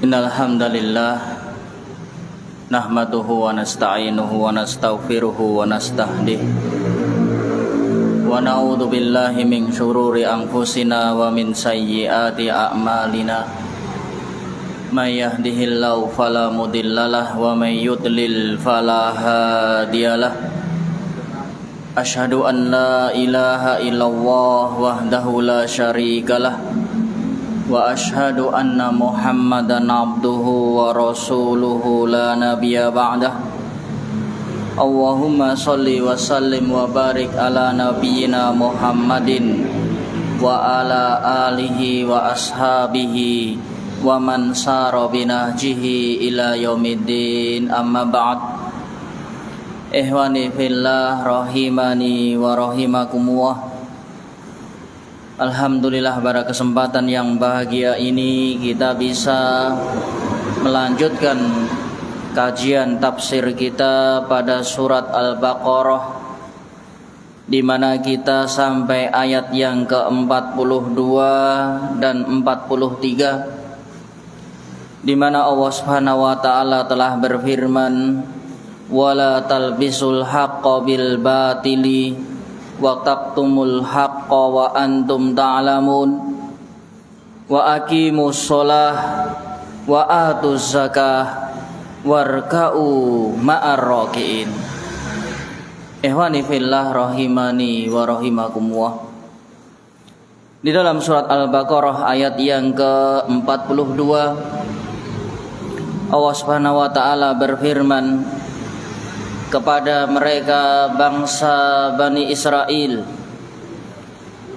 Innal hamdalillah nahmaduhu wa nasta'inuhu wa nastaghfiruhu wa nastahdihi wa na'udzu billahi min syururi anfusina wa min sayyiati a'malina may yahdihillahu fala mudhillalah wa may yudlil fala hadiyalah. Asyhadu an la ilaha illallah wahdahu la syarikalah wa asyhadu anna Muhammadan abduhu wa rasuluhu la nabiyya ba'dah. Allahumma sholli wa sallim wa barik ala nabiyyina Muhammadin wa ala alihi wa ashabihi wa man sara binahjihi ila yaumiddin, amma ba'd. Ikhwani fillah rahimani wa rahimakumullah. Alhamdulillah, pada kesempatan yang bahagia ini kita bisa melanjutkan kajian tafsir kita pada surat Al-Baqarah, di mana kita sampai ayat yang ke-42 dan 43, di mana Allah Subhanahu wa taala telah berfirman, wala talbisul haqqo bil batili wa taqtumul haqqa wa antum ta'lamun wa aqimus sholah wa atuz zakah warka'u ma'ar raki'in. Ikhwani fillah rahimani wa rahimakumullah. Di dalam surat Al-Baqarah ayat yang ke-42, Allah Subhanahu wa taala berfirman kepada mereka bangsa Bani Israel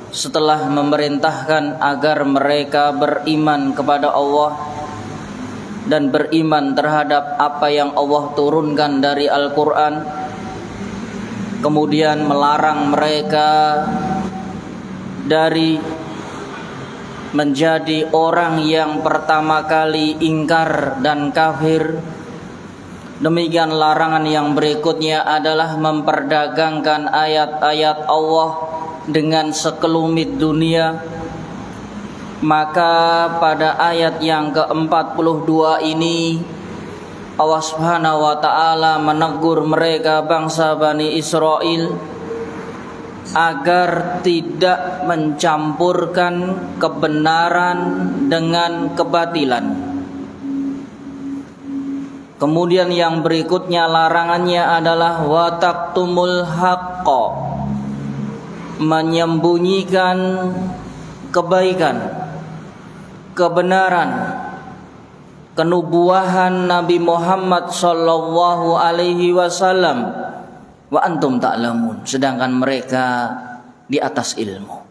setelah memerintahkan agar mereka beriman kepada Allah dan beriman terhadap apa yang Allah turunkan dari Al-Quran, kemudian melarang mereka dari menjadi orang yang pertama kali ingkar dan kafir. Demikian larangan yang berikutnya adalah memperdagangkan ayat-ayat Allah dengan sekelumit dunia. Maka pada ayat yang ke-42 ini Allah Subhanahu wa taala menegur mereka bangsa Bani Israel agar tidak mencampurkan kebenaran dengan kebatilan. Kemudian yang berikutnya larangannya adalah wa taqtumul haqqo, menyembunyikan kebaikan, kebenaran, kenubuahan Nabi Muhammad sallallahu alaihi wasallam wa antum ta'lamun, sedangkan mereka di atas ilmu,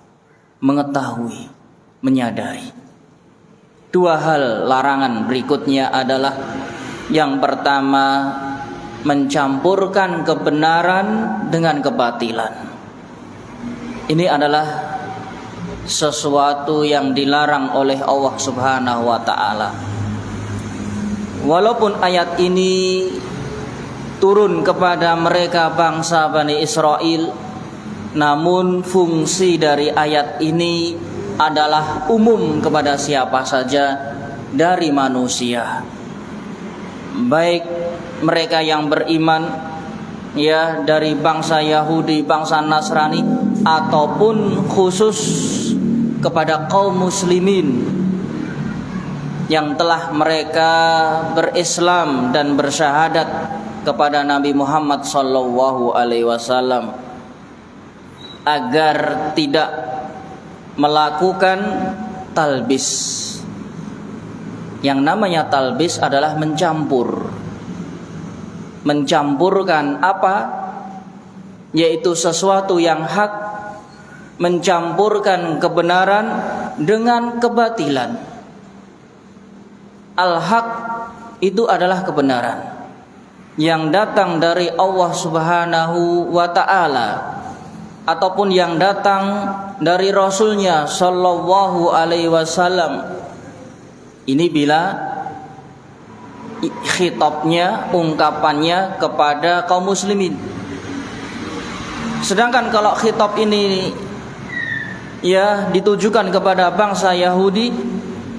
mengetahui, menyadari. Dua hal larangan berikutnya adalah yang pertama, mencampurkan kebenaran dengan kebatilan. Ini adalah sesuatu yang dilarang oleh Allah Subhanahu wa taala. Walaupun ayat ini turun kepada mereka bangsa Bani Israel, namun fungsi dari ayat ini adalah umum kepada siapa saja dari manusia, baik mereka yang beriman ya dari bangsa Yahudi, bangsa Nasrani, ataupun khusus kepada kaum muslimin yang telah mereka berislam dan bersyahadat kepada Nabi Muhammad sallallahu alaihi wasallam, agar tidak melakukan talbis. Yang namanya talbis adalah mencampurkan apa? Yaitu sesuatu yang hak, mencampurkan kebenaran dengan kebatilan. Al-haq itu adalah kebenaran yang datang dari Allah Subhanahu wa ta'ala, ataupun yang datang dari Rasulnya sallallahu alaihi wasallam. Ini bila khitabnya, ungkapannya kepada kaum muslimin. Sedangkan kalau khitab ini ya ditujukan kepada bangsa Yahudi,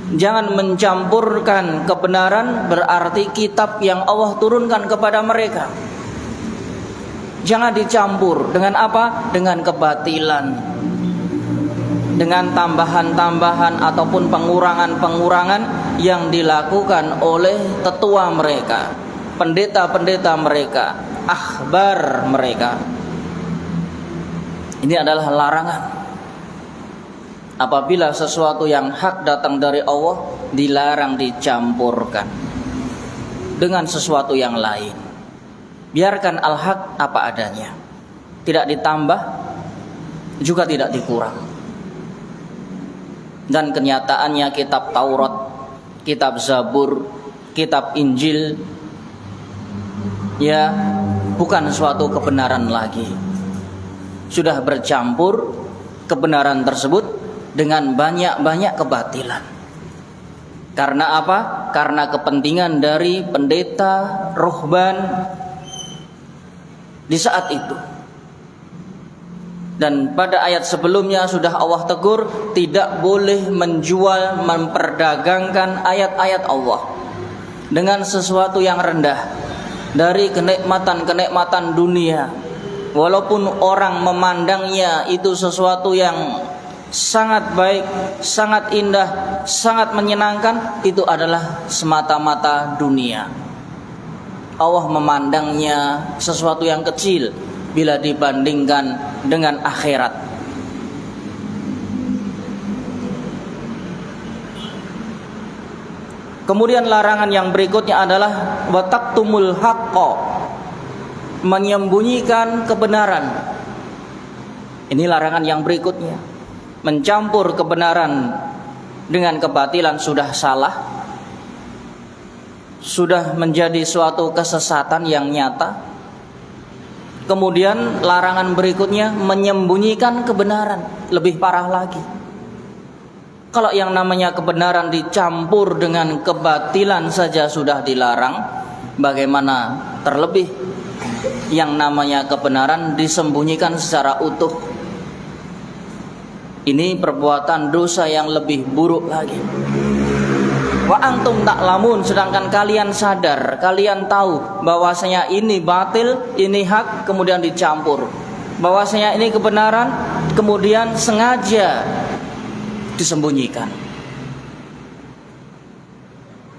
Jangan mencampurkan kebenaran berarti kitab yang Allah turunkan kepada mereka. Jangan dicampur dengan apa? Dengan kebatilan, dengan tambahan-tambahan ataupun pengurangan-pengurangan yang dilakukan oleh tetua mereka, pendeta-pendeta mereka, akhbar mereka. Ini adalah larangan. Apabila sesuatu yang hak datang dari Allah, dilarang dicampurkan dengan sesuatu yang lain. Biarkan al-haq apa adanya, tidak ditambah juga tidak dikurang. Dan kenyataannya kitab Taurat, kitab Zabur, kitab Injil, ya bukan suatu kebenaran lagi. Sudah bercampur kebenaran tersebut dengan banyak-banyak kebatilan. Karena apa? Karena kepentingan dari pendeta, ruhban di saat itu. Dan pada ayat sebelumnya sudah Allah tegur, tidak boleh menjual, memperdagangkan ayat-ayat Allah dengan sesuatu yang rendah dari kenikmatan-kenikmatan dunia. Walaupun orang memandangnya itu sesuatu yang sangat baik, sangat indah, sangat menyenangkan, itu adalah semata-mata dunia. Allah memandangnya sesuatu yang kecil bila dibandingkan dengan akhirat. Kemudian larangan yang berikutnya adalah wataktumul haqqo, menyembunyikan kebenaran. Ini larangan yang berikutnya. Mencampur kebenaran dengan kebatilan sudah salah, sudah menjadi suatu kesesatan yang nyata. Kemudian larangan berikutnya menyembunyikan kebenaran, lebih parah lagi. Kalau yang namanya kebenaran dicampur dengan kebatilan saja sudah dilarang, bagaimana terlebih yang namanya kebenaran disembunyikan secara utuh? Ini perbuatan dosa yang lebih buruk lagi. Wa antum ta'lamun, sedangkan kalian sadar, kalian tahu bahwasanya ini batil, ini hak, kemudian dicampur. Bahwasanya ini kebenaran, kemudian sengaja disembunyikan.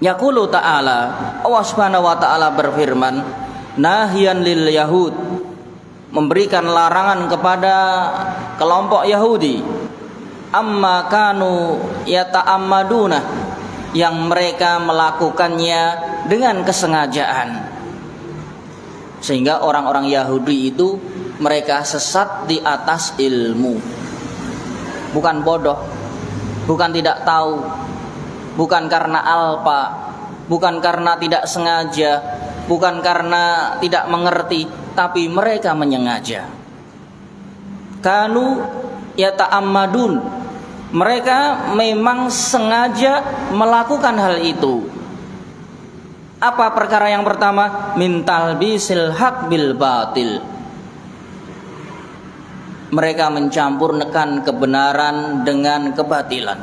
Yaqulu ta'ala, Allah Subhanahu wa ta'ala berfirman, nahyan lil yahud, memberikan larangan kepada kelompok Yahudi, amma kanu yata'ammaduna, yang mereka melakukannya dengan kesengajaan. Sehingga orang-orang Yahudi itu mereka sesat di atas ilmu. Bukan bodoh, bukan tidak tahu, bukan karena alpa, bukan karena tidak sengaja, bukan karena tidak mengerti, tapi mereka menyengaja. Kanu yata'ammadun, mereka memang sengaja melakukan hal itu. Apa perkara yang pertama? Min talbisil haq bil batil. Mereka mencampurkan kebenaran dengan kebatilan.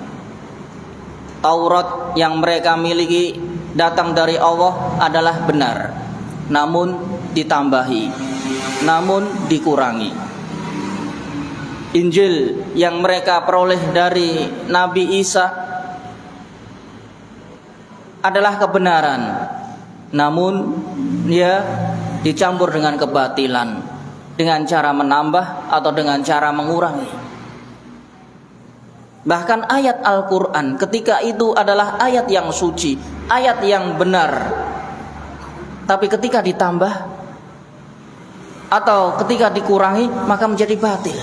Taurat yang mereka miliki datang dari Allah adalah benar, namun ditambahi, namun dikurangi. Injil yang mereka peroleh dari Nabi Isa adalah kebenaran, namun dia dicampur dengan kebatilan, dengan cara menambah atau dengan cara mengurangi. Bahkan ayat Al-Quran ketika itu adalah ayat yang suci, ayat yang benar, tapi ketika ditambah atau ketika dikurangi maka menjadi batil.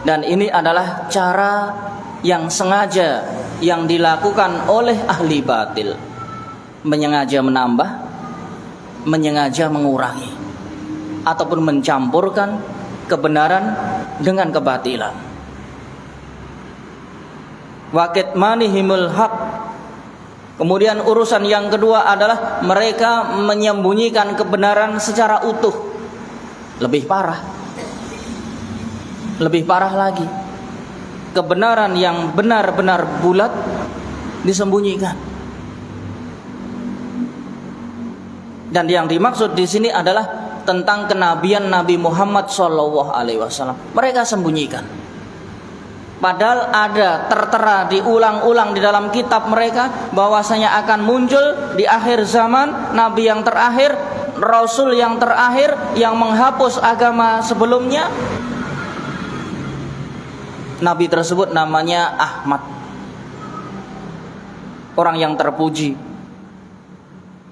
Dan ini adalah cara yang sengaja yang dilakukan oleh ahli batil, menyengaja menambah, menyengaja mengurangi, ataupun mencampurkan kebenaran dengan kebatilan. Wa kitmanihimul haq. Kemudian urusan yang kedua adalah mereka menyembunyikan kebenaran secara utuh. Lebih parah lagi. kebenaran yang benar-benar bulat disembunyikan. Dan yang dimaksud di sini adalah tentang kenabian Nabi Muhammad SAW. Mereka sembunyikan. Padahal ada tertera diulang-ulang di dalam kitab mereka bahwasanya akan muncul di akhir zaman Nabi yang terakhir, Rasul yang terakhir yang menghapus agama sebelumnya. Nabi tersebut namanya Ahmad, orang yang terpuji.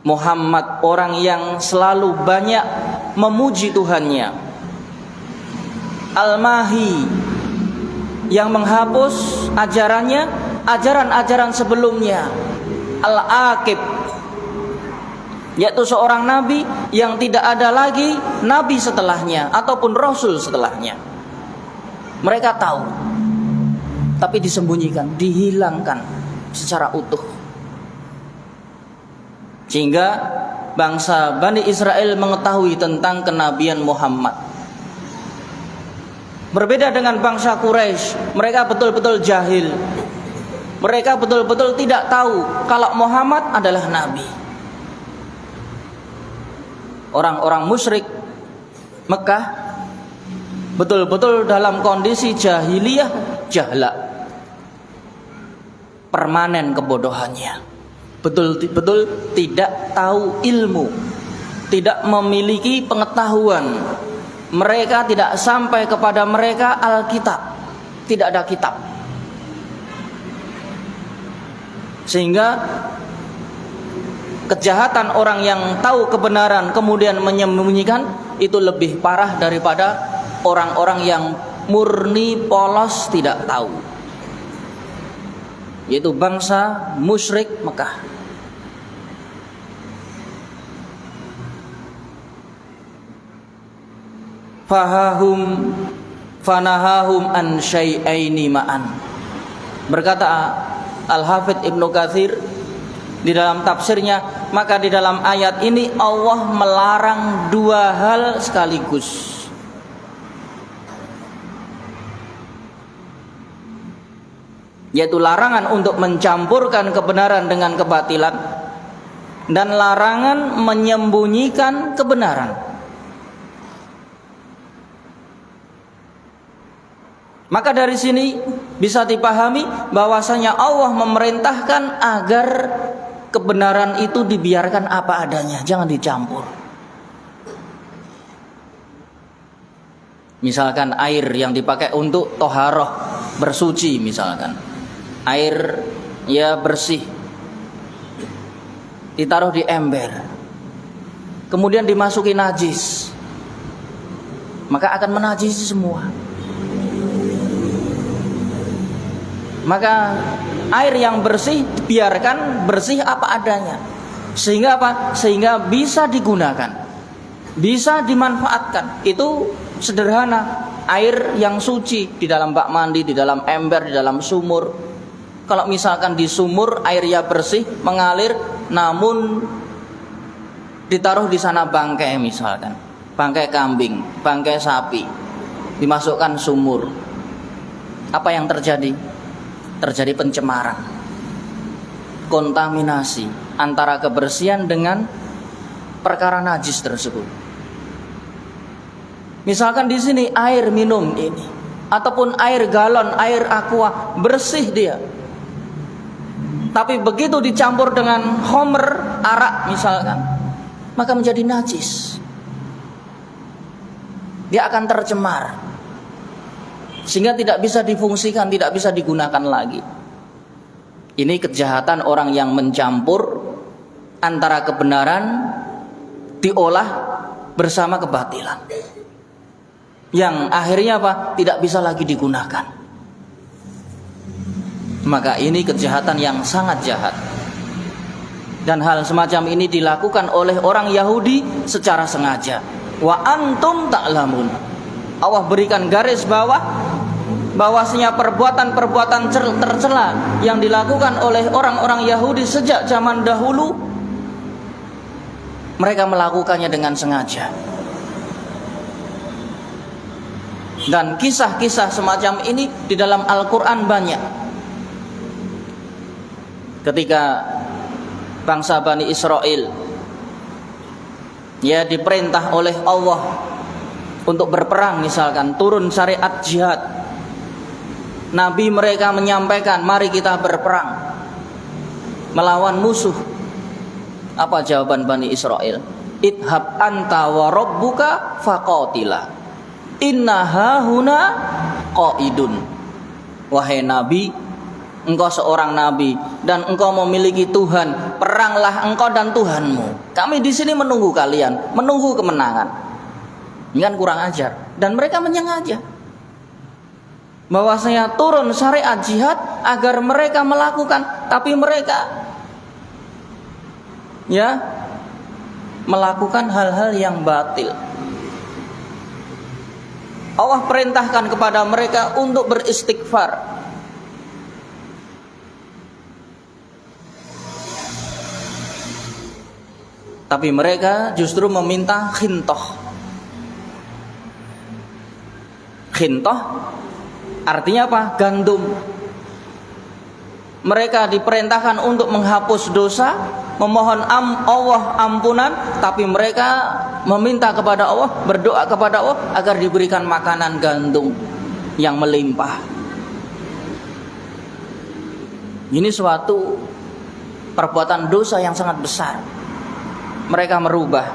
Muhammad, orang yang selalu banyak memuji Tuhannya. Al-Mahi, yang menghapus ajarannya, ajaran-ajaran sebelumnya. Al-Aqib, yaitu seorang nabi yang tidak ada lagi nabi setelahnya ataupun rasul setelahnya. Mereka tahu, tapi disembunyikan, dihilangkan secara utuh. Sehingga bangsa Bani Israel mengetahui tentang kenabian Muhammad. Berbeda dengan bangsa Quraisy, mereka betul-betul jahil. Mereka betul-betul tidak tahu kalau Muhammad adalah nabi. Orang-orang musyrik Mekah betul-betul dalam kondisi jahiliyah, jahla, permanen kebodohannya. Betul-betul tidak tahu ilmu, tidak memiliki pengetahuan. Mereka tidak sampai kepada mereka Alkitab, tidak ada kitab. Sehingga kejahatan orang yang tahu kebenaran kemudian menyembunyikan itu lebih parah daripada orang-orang yang murni polos tidak tahu, yaitu bangsa musyrik Mekah. Fanahahum an syai'aini ma'an. Berkata Al-Hafidz Ibnu Katsir di dalam tafsirnya, maka di dalam ayat ini Allah melarang dua hal sekaligus. Yaitu larangan untuk mencampurkan kebenaran dengan kebatilan dan larangan menyembunyikan kebenaran. Maka dari sini bisa dipahami bahwasanya Allah memerintahkan agar kebenaran itu dibiarkan apa adanya, jangan dicampur. Misalkan air yang dipakai untuk toharoh, bersuci misalkan, air ya bersih, ditaruh di ember, kemudian dimasuki najis, maka akan menajisi semua. Maka air yang bersih biarkan bersih apa adanya. Sehingga apa? Sehingga bisa digunakan, bisa dimanfaatkan. Itu sederhana. Air yang suci di dalam bak mandi, di dalam ember, di dalam sumur. Kalau misalkan di sumur airnya bersih mengalir, namun ditaruh di sana bangkai misalkan, bangkai kambing, bangkai sapi, dimasukkan sumur, apa yang terjadi? Terjadi pencemaran, kontaminasi antara kebersihan dengan perkara najis tersebut. Misalkan di sini air minum ini ataupun air galon, air aqua bersih dia, tapi begitu dicampur dengan khamr, arak misalkan, maka menjadi najis. Dia akan tercemar, sehingga tidak bisa difungsikan, tidak bisa digunakan lagi. Ini kejahatan orang yang mencampur antara kebenaran diolah bersama kebatilan, yang akhirnya apa? Tidak bisa lagi digunakan. Maka ini kejahatan yang sangat jahat. Dan hal semacam ini dilakukan oleh orang Yahudi secara sengaja. Wa antum ta'lamun. Allah berikan garis bawah bahwasanya perbuatan-perbuatan tercela yang dilakukan oleh orang-orang Yahudi sejak zaman dahulu, mereka melakukannya dengan sengaja. Dan kisah-kisah semacam ini di dalam Al-Quran banyak. Ketika bangsa Bani Israel diperintah oleh Allah untuk berperang, misalkan turun syariat jihad, Nabi mereka menyampaikan, mari kita berperang melawan musuh. Apa jawaban Bani Israel? Idhab anta wa rabbuka faqatila inna hahuna qaidun. Wahai Nabi, engkau seorang Nabi dan engkau memiliki Tuhan, peranglah engkau dan Tuhanmu. Kami di sini menunggu kalian, menunggu kemenangan. Ini kan kurang ajar. Dan mereka menyengaja bahwasanya turun syariat jihad agar mereka melakukan, tapi mereka melakukan hal-hal yang batil. Allah perintahkan kepada mereka untuk beristighfar. Tapi mereka justru meminta khintoh. Khintoh artinya apa? Gandum. Mereka diperintahkan untuk menghapus dosa, memohon Allah ampunan, tapi mereka meminta kepada Allah, berdoa kepada Allah agar diberikan makanan gandum yang melimpah. Ini suatu perbuatan dosa yang sangat besar. Mereka merubah,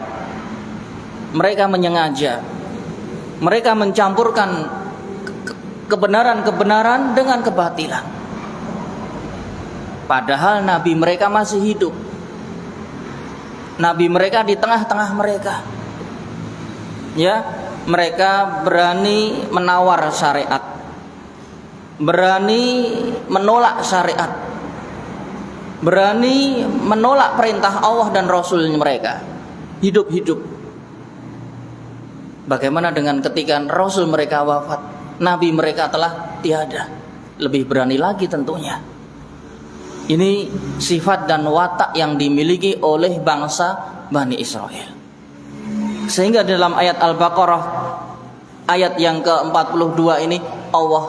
mereka menyengaja, mereka mencampurkan kebenaran-kebenaran dengan kebatilan. Padahal Nabi mereka masih hidup. Nabi mereka di tengah-tengah mereka. Mereka berani menawar syariat, berani menolak syariat, berani menolak perintah Allah dan Rasul mereka. Hidup-hidup. Bagaimana dengan ketika Rasul mereka wafat, Nabi mereka telah tiada? Lebih berani lagi tentunya. Ini sifat dan watak yang dimiliki oleh bangsa Bani Israel. Sehingga dalam ayat Al-Baqarah ayat yang ke-42 ini Allah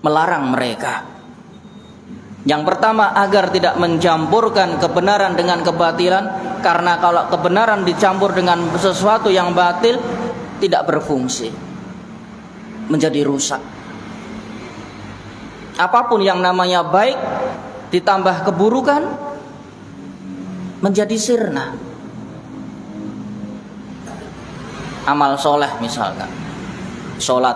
melarang mereka. Yang pertama, agar tidak mencampurkan kebenaran dengan kebatilan, karena kalau kebenaran dicampur dengan sesuatu yang batil tidak berfungsi, menjadi rusak. Apapun yang namanya baik ditambah keburukan menjadi sirna. Amal soleh misalkan, sholat,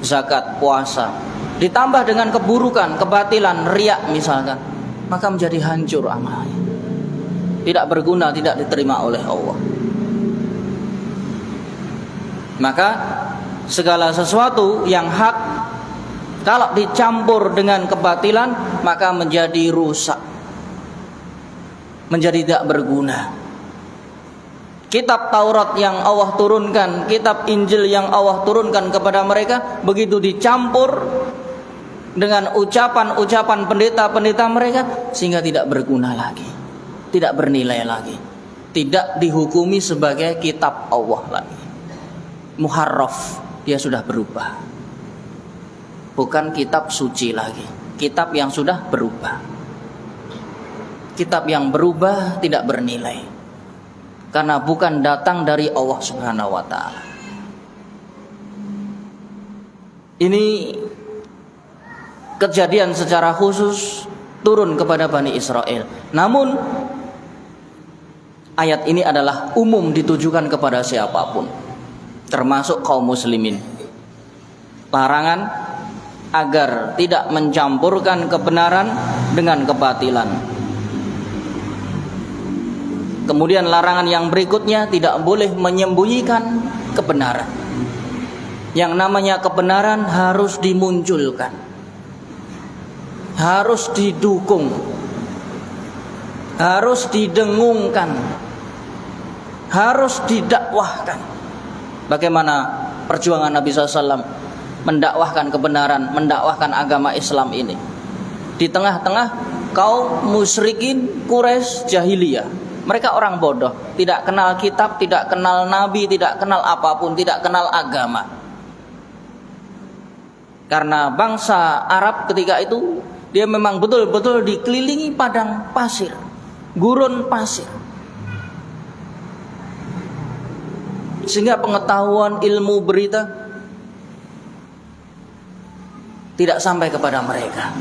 zakat, puasa, ditambah dengan keburukan, kebatilan, riak misalkan, maka menjadi hancur amalnya, tidak berguna, tidak diterima oleh Allah. Maka segala sesuatu yang hak kalau dicampur dengan kebatilan maka menjadi rusak, menjadi tidak berguna. Kitab Taurat yang Allah turunkan, kitab Injil yang Allah turunkan kepada mereka, begitu dicampur dengan ucapan-ucapan pendeta-pendeta mereka, sehingga tidak berguna lagi, tidak bernilai lagi, tidak dihukumi sebagai kitab Allah lagi. Muharraf, dia sudah berubah. Bukan kitab suci lagi, kitab yang sudah berubah. Kitab yang berubah tidak bernilai, karena bukan datang dari Allah Subhanahu wa ta'ala. Ini kejadian secara khusus turun kepada Bani Israel. Namun ayat ini adalah umum, ditujukan kepada siapapun, termasuk kaum muslimin. Larangan agar tidak mencampurkan kebenaran dengan kebatilan. Kemudian larangan yang berikutnya, tidak boleh menyembunyikan kebenaran. Yang namanya kebenaran harus dimunculkan, harus didukung, harus didengungkan, harus didakwahkan. Bagaimana perjuangan Nabi SAW mendakwahkan kebenaran, mendakwahkan agama Islam ini di tengah-tengah kaum musyrikin Quraisy jahiliyah, Mereka orang bodoh, tidak kenal kitab, tidak kenal nabi, tidak kenal apapun, tidak kenal agama. Karena bangsa Arab ketika itu dia memang betul-betul dikelilingi padang pasir, gurun pasir. Sehingga pengetahuan, ilmu, berita tidak sampai kepada mereka.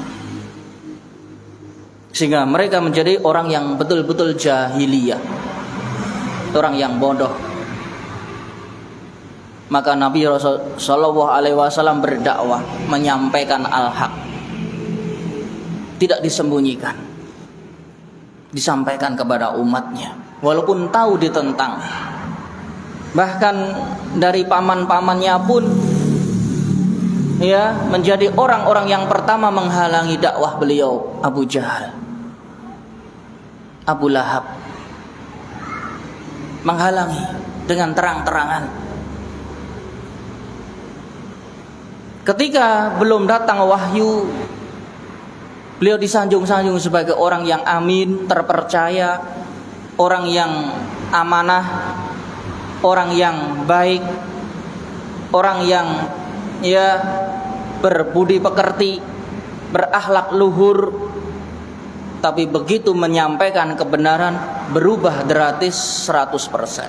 Sehingga mereka menjadi orang yang betul-betul jahiliyah, orang yang bodoh. Maka Nabi Rasul Shallallahu Alaihi Wasallam berdakwah, menyampaikan al-haq, tidak disembunyikan, disampaikan kepada umatnya, walaupun tahu ditentang. Bahkan dari paman-pamannya pun ya menjadi orang-orang yang pertama menghalangi dakwah beliau. Abu Jahal, Abu Lahab menghalangi dengan terang-terangan. Ketika belum datang wahyu, beliau disanjung-sanjung sebagai orang yang amin, terpercaya, orang yang amanah, orang yang baik, orang yang ya berbudi pekerti, berakhlak luhur. Tapi begitu menyampaikan kebenaran, berubah drastis 100%.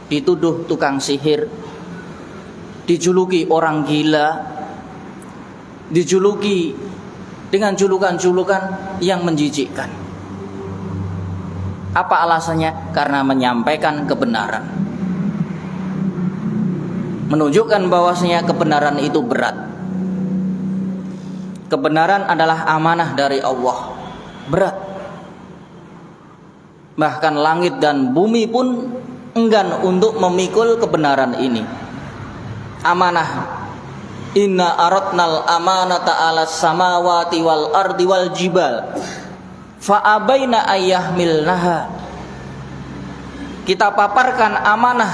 Dituduh tukang sihir, dijuluki orang gila, dijuluki dengan julukan-julukan yang menjijikkan. Apa alasannya? Karena menyampaikan kebenaran, menunjukkan bahwasanya kebenaran itu berat. Kebenaran adalah amanah dari Allah, berat. Bahkan langit dan bumi pun enggan untuk memikul kebenaran ini. Amanah, inna aradnal amanata 'alas samawati wal ardi wal jibal fa abaina ayyahmilnaha. Kita paparkan amanah,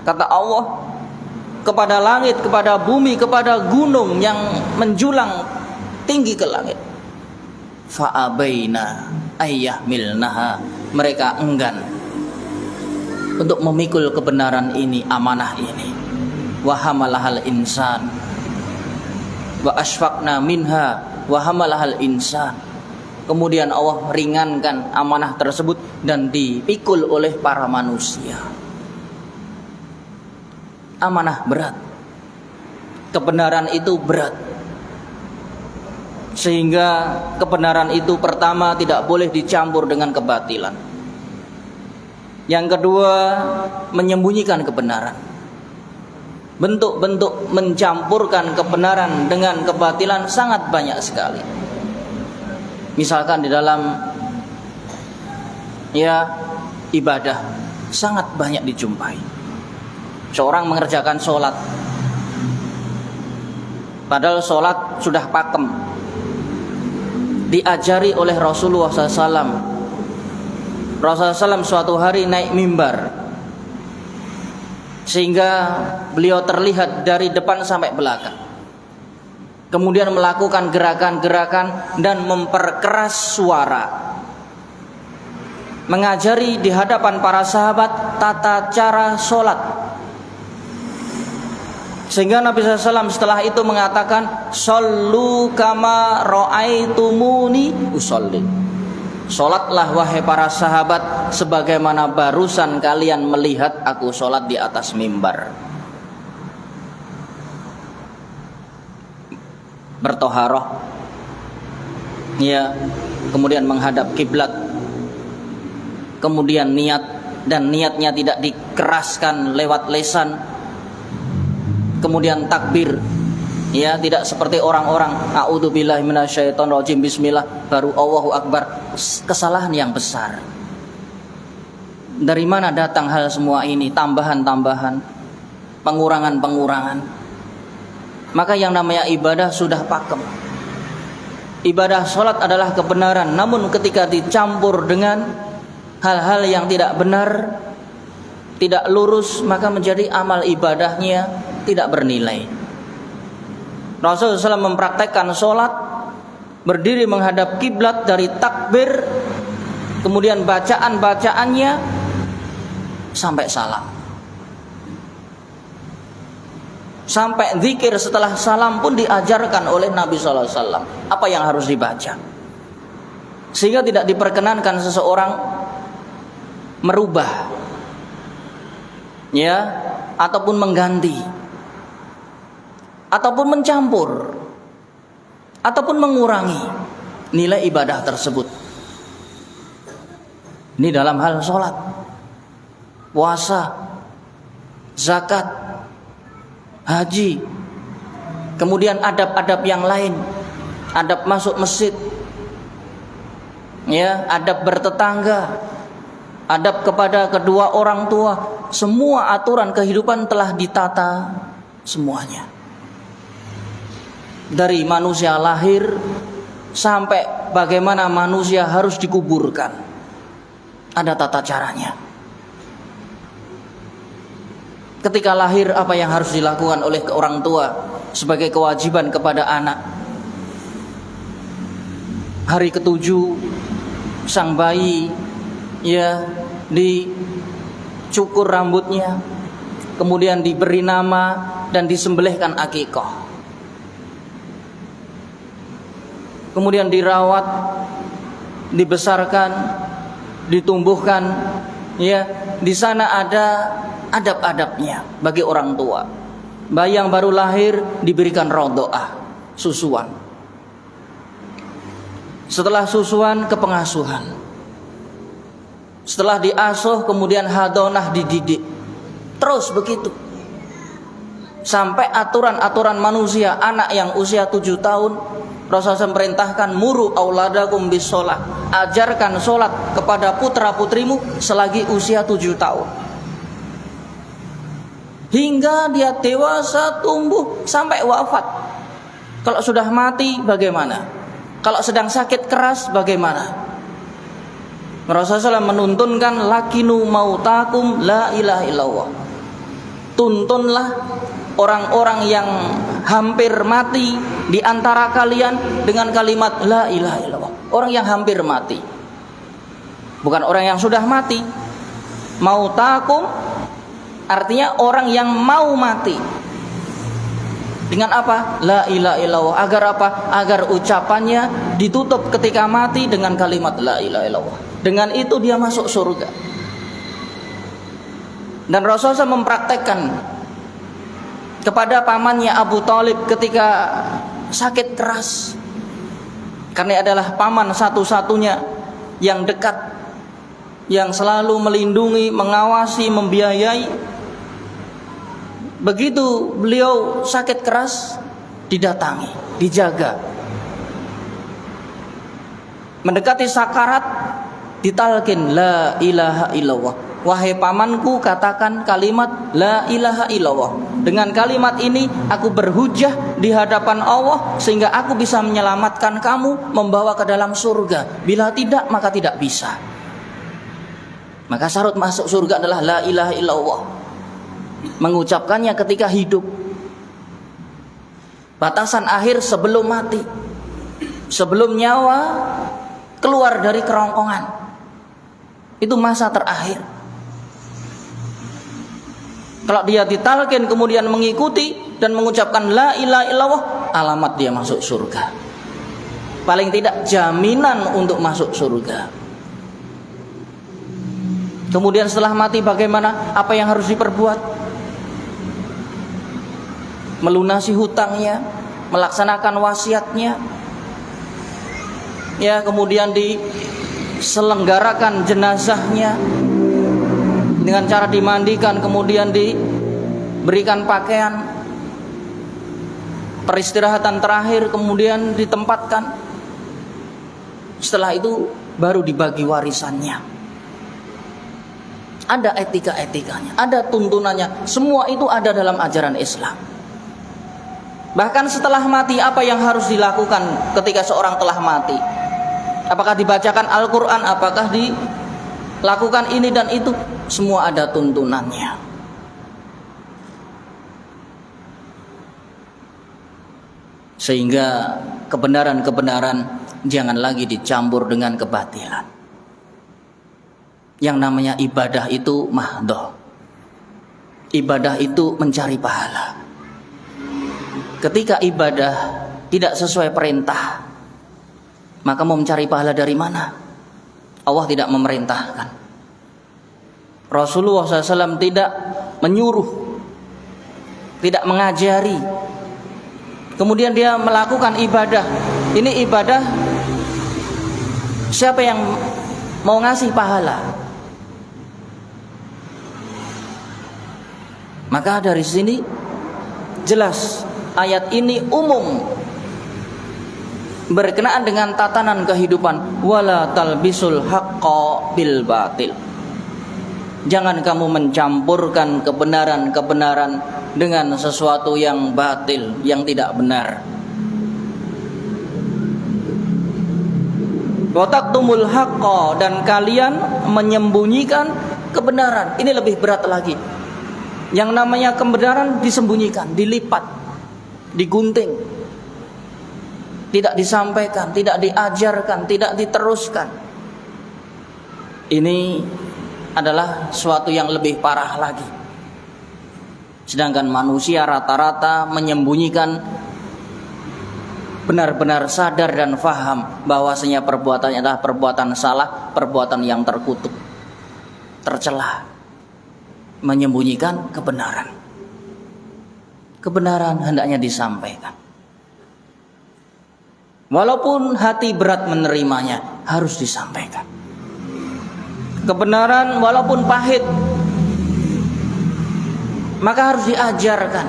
kata Allah, kepada langit, kepada bumi, kepada gunung yang menjulang tinggi ke langit. Fa abaina ayyahmilnaha. Mereka enggan untuk memikul kebenaran ini, amanah ini. Wa hamalahal insan wa asfaqna minha wa hamalahal insan. Kemudian Allah ringankan amanah tersebut dan dipikul oleh para manusia. Amanah berat, kebenaran itu berat. Sehingga kebenaran itu pertama tidak boleh dicampur dengan kebatilan. Yang kedua, menyembunyikan kebenaran. Bentuk-bentuk mencampurkan kebenaran dengan kebatilan sangat banyak sekali. Misalkan di dalam ya ibadah sangat banyak dijumpai. Seorang mengerjakan sholat, padahal sholat sudah pakem, diajari oleh Rasulullah SAW. Rasulullah SAW suatu hari naik mimbar, sehingga beliau terlihat dari depan sampai belakang. Kemudian melakukan gerakan-gerakan dan memperkeras suara, mengajari di hadapan para sahabat tata cara sholat. Sehingga Nabi SAW setelah itu mengatakan, "Shollu kama ra'aitumuni usolli." Sholatlah wahai para sahabat sebagaimana barusan kalian melihat aku sholat di atas mimbar. Bertoharoh, ya, kemudian menghadap kiblat, kemudian niat, dan niatnya tidak dikeraskan lewat lisan. Kemudian takbir, ya, tidak seperti orang-orang a'udzubillahi minasyaitonirrajim, bismillah, baru Allahu akbar. Kesalahan yang besar. Dari mana datang hal semua ini? Tambahan-tambahan, pengurangan-pengurangan. Maka yang namanya ibadah sudah pakem. Ibadah sholat adalah kebenaran, namun ketika dicampur dengan hal-hal yang tidak benar, tidak lurus, maka menjadi amal ibadahnya tidak bernilai. Rasulullah SAW mempraktekkan sholat, berdiri menghadap kiblat dari takbir, kemudian bacaan-bacaannya sampai salam. Sampai zikir setelah salam pun diajarkan oleh Nabi SAW apa yang harus dibaca, sehingga tidak diperkenankan seseorang merubah, ya, ataupun mengganti, ataupun mencampur, ataupun mengurangi nilai ibadah tersebut. Ini dalam hal sholat, puasa, zakat, haji, kemudian adab-adab yang lain, adab masuk masjid, ya, adab bertetangga, adab kepada kedua orang tua. Semua aturan kehidupan telah ditata semuanya. Dari manusia lahir sampai bagaimana manusia harus dikuburkan, ada tata caranya. Ketika lahir, apa yang harus dilakukan oleh orang tua sebagai kewajiban kepada anak. Hari ketujuh sang bayi, ya, dicukur rambutnya, kemudian diberi nama dan disembelihkan akikah. Kemudian dirawat, dibesarkan, ditumbuhkan, ya. Di sana ada adab-adabnya bagi orang tua. Bayi yang baru lahir diberikan rodhoah, susuan. Setelah susuan ke pengasuhan. Setelah diasuh kemudian hadonah, dididik. Terus begitu. Sampai aturan-aturan manusia, anak yang usia 7 tahun, Rasulullah memerintahkan muru auladakum bis sholat, ajarkan sholat kepada putra-putrimu selagi usia 7 tahun. Hingga dia dewasa, tumbuh sampai wafat. Kalau sudah mati bagaimana? Kalau sedang sakit keras bagaimana? Rasulullah menuntunkan lakinu mautakum la ilaha illallah. Tuntunlah orang-orang yang hampir mati di antara kalian dengan kalimat la ilaha illallah. Orang yang hampir mati, bukan orang yang sudah mati. Mautakum artinya orang yang mau mati. Dengan apa? La ilaha illallah. Agar apa? Agar ucapannya ditutup ketika mati dengan kalimat la ilaha illallah. Dengan itu dia masuk surga. Dan Rasulullah mempraktekkan kepada pamannya Abu Thalib ketika sakit keras, karena adalah paman satu-satunya yang dekat, yang selalu melindungi, mengawasi, membiayai. Begitu beliau sakit keras, didatangi, dijaga. Mendekati sakarat, ditalkin la ilaha illallah. Wahai pamanku, katakan kalimat la ilaha illallah. Dengan kalimat ini aku berhujjah di hadapan Allah sehingga aku bisa menyelamatkan kamu, membawa ke dalam surga. Bila tidak, maka tidak bisa. Maka syarat masuk surga adalah la ilaha illallah. Mengucapkannya ketika hidup. Batasan akhir sebelum mati, sebelum nyawa keluar dari kerongkongan, itu masa terakhir. Kalau dia ditalkin kemudian mengikuti dan mengucapkan la ilaha illallah, alamat dia masuk surga. Paling tidak jaminan untuk masuk surga. Kemudian setelah mati bagaimana? Apa yang harus diperbuat? Melunasi hutangnya, melaksanakan wasiatnya, ya, kemudian diselenggarakan jenazahnya dengan cara dimandikan, kemudian diberikan pakaian, peristirahatan terakhir, kemudian ditempatkan. Setelah itu baru dibagi warisannya. Ada etika-etikanya, ada tuntunannya. Semua itu ada dalam ajaran Islam. Bahkan setelah mati, apa yang harus dilakukan ketika seorang telah mati? Apakah dibacakan Al-Quran? Apakah dilakukan ini dan itu? Semua ada tuntunannya. Sehingga kebenaran-kebenaran jangan lagi dicampur dengan kebatilan. Yang namanya ibadah itu mahdoh. Ibadah itu mencari pahala. Ketika ibadah tidak sesuai perintah, maka mau mencari pahala dari mana? Allah tidak memerintahkan. Rasulullah SAW tidak menyuruh, tidak mengajari. Kemudian dia melakukan ibadah. Ini ibadah, siapa yang mau ngasih pahala? Maka dari sini jelas ayat ini umum, berkenaan dengan tatanan kehidupan. Wala talbisul haqqa bil batil. Jangan kamu mencampurkan kebenaran-kebenaran dengan sesuatu yang batil, yang tidak benar. Wa taqtumul haqqa, dan kalian menyembunyikan kebenaran. Ini lebih berat lagi. Yang namanya kebenaran disembunyikan, dilipat, digunting, tidak disampaikan, tidak diajarkan, tidak diteruskan. Ini adalah suatu yang lebih parah lagi. Sedangkan manusia rata-rata menyembunyikan, benar-benar sadar dan faham bahwasanya perbuatannya adalah perbuatan salah, perbuatan yang terkutuk, tercela. Menyembunyikan kebenaran. Kebenaran hendaknya disampaikan. Walaupun hati berat menerimanya, harus disampaikan. Kebenaran walaupun pahit, maka harus diajarkan.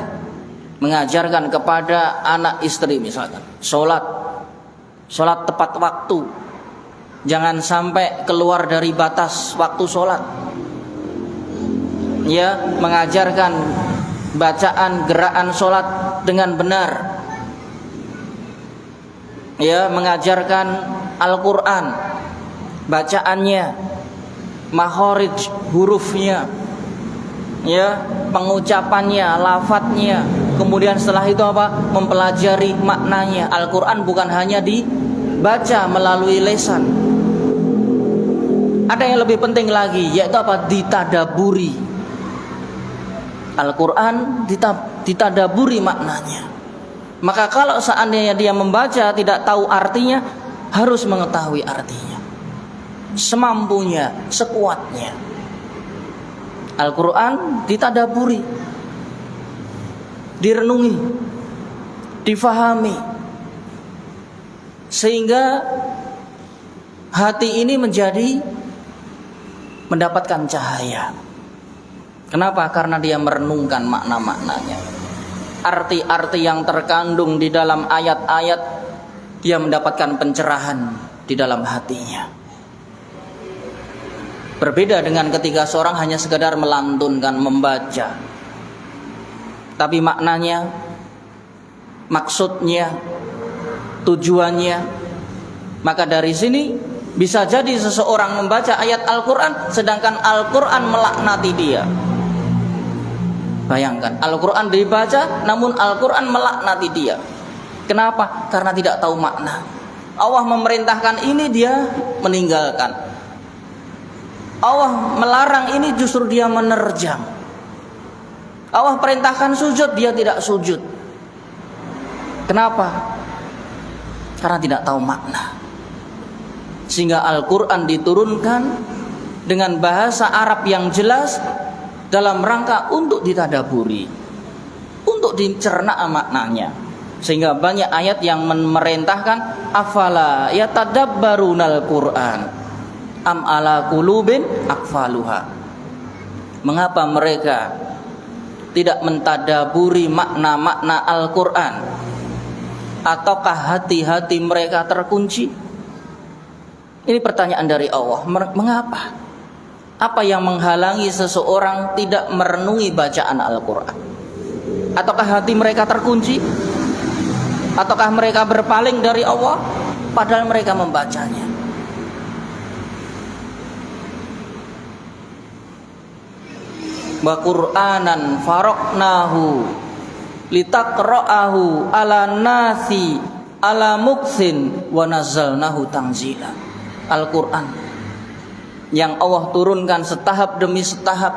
Mengajarkan kepada anak istri misalkan, sholat tepat waktu. Jangan sampai keluar dari batas waktu sholat. Ya, mengajarkan bacaan gerakan sholat dengan benar. Ya, mengajarkan Al-Quran, bacaannya, makharij hurufnya, ya, pengucapannya, lafadznya. Kemudian setelah itu apa? Mempelajari maknanya. Al-Quran bukan hanya dibaca melalui lisan. Ada yang lebih penting lagi, yaitu apa? Ditadaburi. Al-Quran ditadaburi maknanya. Maka kalau seandainya dia membaca tidak tahu artinya, harus mengetahui artinya semampunya, sekuatnya. Al-Quran ditadaburi, direnungi, difahami, sehingga hati ini mendapatkan cahaya. Kenapa? Karena dia merenungkan makna-maknanya, arti-arti yang terkandung di dalam ayat-ayat. Dia mendapatkan pencerahan di dalam hatinya. Berbeda dengan ketika seorang hanya sekedar melantunkan, membaca, tapi maknanya, maksudnya, tujuannya. Maka dari sini bisa jadi seseorang membaca ayat Al-Quran, sedangkan Al-Quran melaknati dia. Bayangkan, Al-Quran dibaca, namun Al-Quran melaknati dia. Kenapa? Karena tidak tahu makna. Allah memerintahkan ini, dia meninggalkan. Allah melarang ini, justru dia menerjang. Allah perintahkan sujud, dia tidak sujud. Kenapa? Karena tidak tahu makna. Sehingga Al-Quran diturunkan dengan bahasa Arab yang jelas, dalam rangka untuk ditadaburi, untuk dicerna maknanya. Sehingga banyak ayat yang memerintahkan, afala yatadabbarunal Qur'an am ala qulubin aqfaluha. Mengapa mereka tidak mentadaburi makna-makna Al-Quran? Ataukah hati-hati mereka terkunci? Ini pertanyaan dari Allah. Mengapa? Apa yang menghalangi seseorang tidak merenungi bacaan Al-Quran? Ataukah hati mereka terkunci? Ataukah mereka berpaling dari Allah padahal mereka membacanya? Wa Qur'anan faraqnahu litaqra'ahu ala nasi ala muksin wa nazzalnahu tanzila. Al-Quran yang Allah turunkan setahap demi setahap,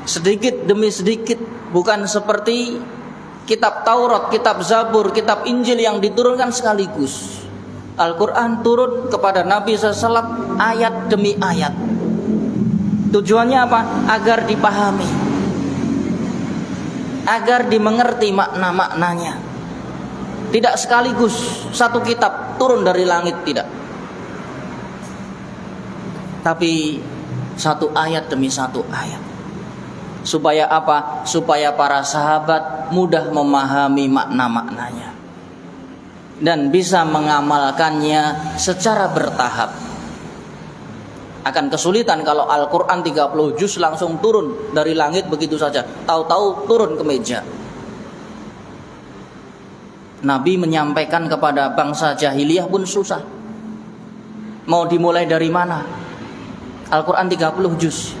sedikit demi sedikit, bukan seperti kitab Taurat, kitab Zabur, kitab Injil yang diturunkan sekaligus. Al-Quran turun kepada Nabi SAW ayat demi ayat. Tujuannya apa? Agar dipahami, agar dimengerti makna-maknanya. Tidak sekaligus satu kitab turun dari langit, tidak. Tapi satu ayat demi satu ayat. Supaya apa? Supaya para sahabat mudah memahami makna-maknanya dan bisa mengamalkannya secara bertahap. Akan kesulitan kalau Al-Quran 30 juz langsung turun dari langit begitu saja, tahu-tahu turun ke meja. Nabi menyampaikan kepada bangsa jahiliyah pun susah. Mau dimulai dari mana? Al-Quran 30 juz,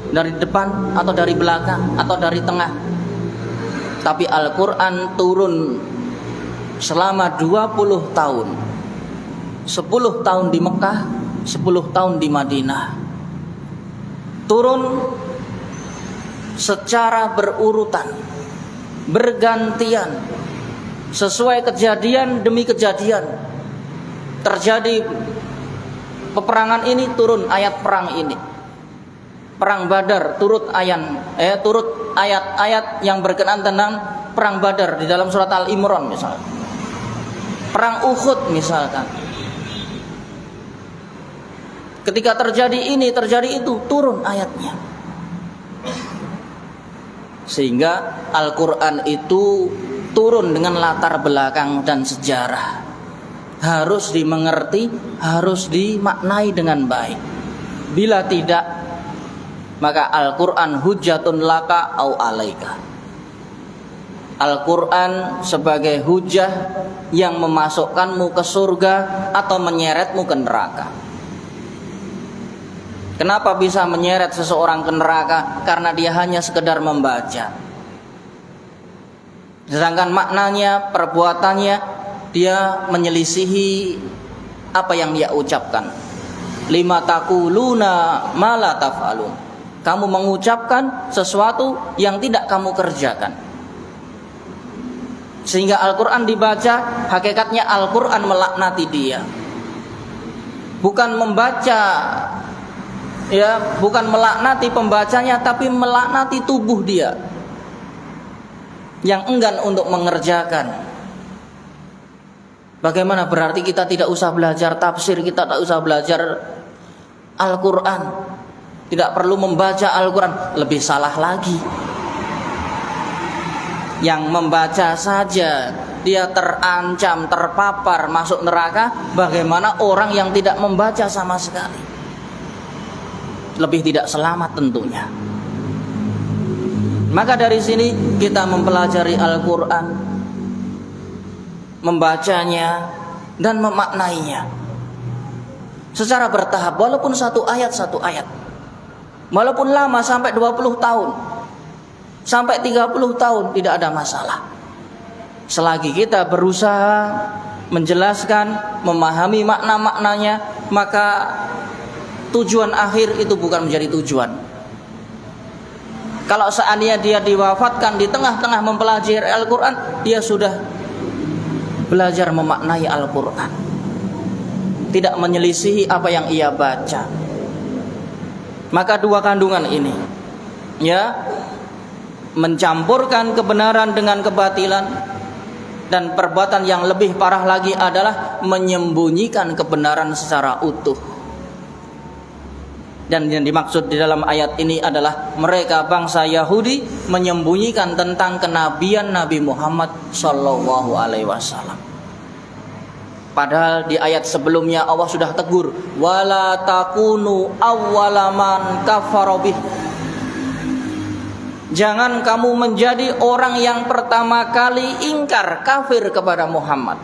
dari depan atau dari belakang atau dari tengah. Tapi Al-Quran turun selama 20 tahun. 10 tahun di Mekah, 10 tahun di Madinah. Turun secara berurutan, bergantian, sesuai kejadian demi kejadian. Terjadi peperangan ini, turun ayat perang ini. Perang Badar turut ayat-ayat yang berkenaan tentang perang Badar di dalam surat Al-Imran misalnya. Perang Uhud misalkan. Ketika terjadi ini, terjadi itu, turun ayatnya. Sehingga Al-Quran itu turun dengan latar belakang dan sejarah. Harus dimengerti, harus dimaknai dengan baik. Bila tidak, maka Al-Quran hujjatun laka au alaika. Al-Quran sebagai hujah yang memasukkanmu ke surga atau menyeretmu ke neraka. Kenapa bisa menyeret seseorang ke neraka? Karena dia hanya sekedar membaca. Sedangkan maknanya, perbuatannya, dia menyelisihi apa yang dia ucapkan. Lima taquluna ma la taf'alun. Kamu mengucapkan sesuatu yang tidak kamu kerjakan. Sehingga Al-Quran dibaca, hakikatnya Al-Quran melaknati dia. Bukan membaca, ya, bukan melaknati pembacanya, tapi melaknati tubuh dia yang enggan untuk mengerjakan. Bagaimana berarti kita tidak usah belajar tafsir, kita tak usah belajar Al-Quran, tidak perlu membaca Al-Quran? Lebih salah lagi. Yang membaca saja dia terancam, terpapar masuk neraka, bagaimana orang yang tidak membaca sama sekali? Lebih tidak selamat tentunya. Maka dari sini kita mempelajari Al-Quran, membacanya dan memaknainya secara bertahap, walaupun satu ayat, walaupun lama sampai 20 tahun, sampai 30 tahun, tidak ada masalah. Selagi kita berusaha menjelaskan, memahami makna-maknanya, maka tujuan akhir itu bukan menjadi tujuan. Kalau seandainya dia diwafatkan di tengah-tengah mempelajari Al-Quran, dia sudah belajar memaknai Al-Quran, tidak menyelisihi apa yang ia baca. Maka dua kandungan ini, ya, mencampurkan kebenaran dengan kebatilan, dan perbuatan yang lebih parah lagi adalah menyembunyikan kebenaran secara utuh. Dan yang dimaksud di dalam ayat ini adalah mereka bangsa Yahudi menyembunyikan tentang kenabian Nabi Muhammad sallallahu alaihi wasallam. Padahal di ayat sebelumnya Allah sudah tegur, wala takunu awwalaman kafara bih. Jangan kamu menjadi orang yang pertama kali ingkar, kafir kepada Muhammad.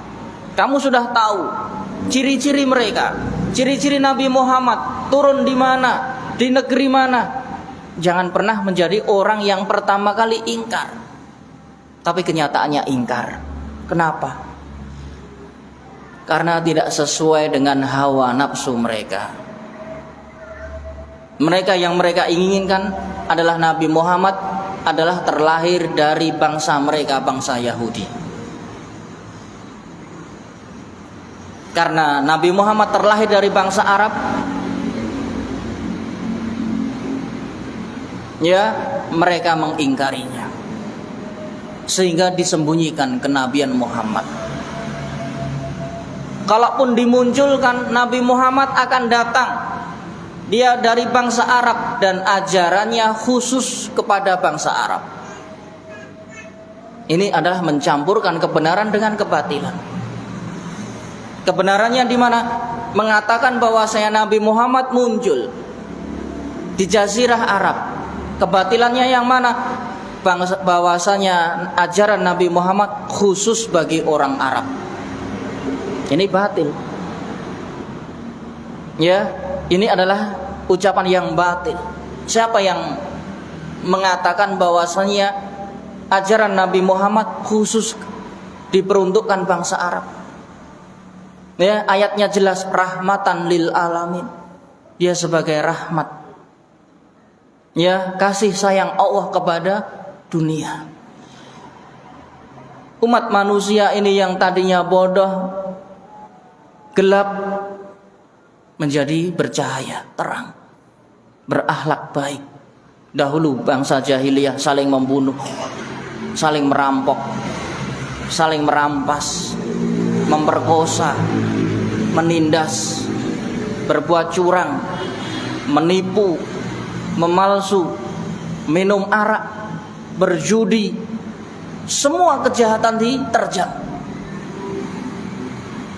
Kamu sudah tahu ciri-ciri mereka, ciri-ciri Nabi Muhammad, turun di mana, di negeri mana. Jangan pernah menjadi orang yang pertama kali ingkar, tapi kenyataannya ingkar. Kenapa? Karena tidak sesuai dengan hawa nafsu mereka. Mereka yang mereka inginkan adalah Nabi Muhammad adalah terlahir dari bangsa mereka, bangsa Yahudi. Karena Nabi Muhammad terlahir dari bangsa Arab, ya, mereka mengingkarinya, sehingga disembunyikan kenabian Muhammad. Kalaupun dimunculkan, Nabi Muhammad akan datang. Dia dari bangsa Arab dan ajarannya khusus kepada bangsa Arab. Ini adalah mencampurkan kebenaran dengan kebatilan. Kebenarannya di mana? Mengatakan bahwasanya Nabi Muhammad muncul di Jazirah Arab. Kebatilannya yang mana? Bahwasanya ajaran Nabi Muhammad khusus bagi orang Arab. Ini batil. Ya, ini adalah ucapan yang batil. Siapa yang mengatakan bahwasanya ajaran Nabi Muhammad khusus diperuntukkan bangsa Arab? Ya, ayatnya jelas, rahmatan lil alamin. Dia sebagai rahmat. Ya, kasih sayang Allah kepada dunia. Umat manusia ini yang tadinya bodoh, gelap, menjadi bercahaya, terang, berakhlak baik. Dahulu bangsa jahiliyah saling membunuh, saling merampok, saling merampas, memperkosa, menindas, berbuat curang, menipu, memalsu, minum arak, berjudi, semua kejahatan diterjang.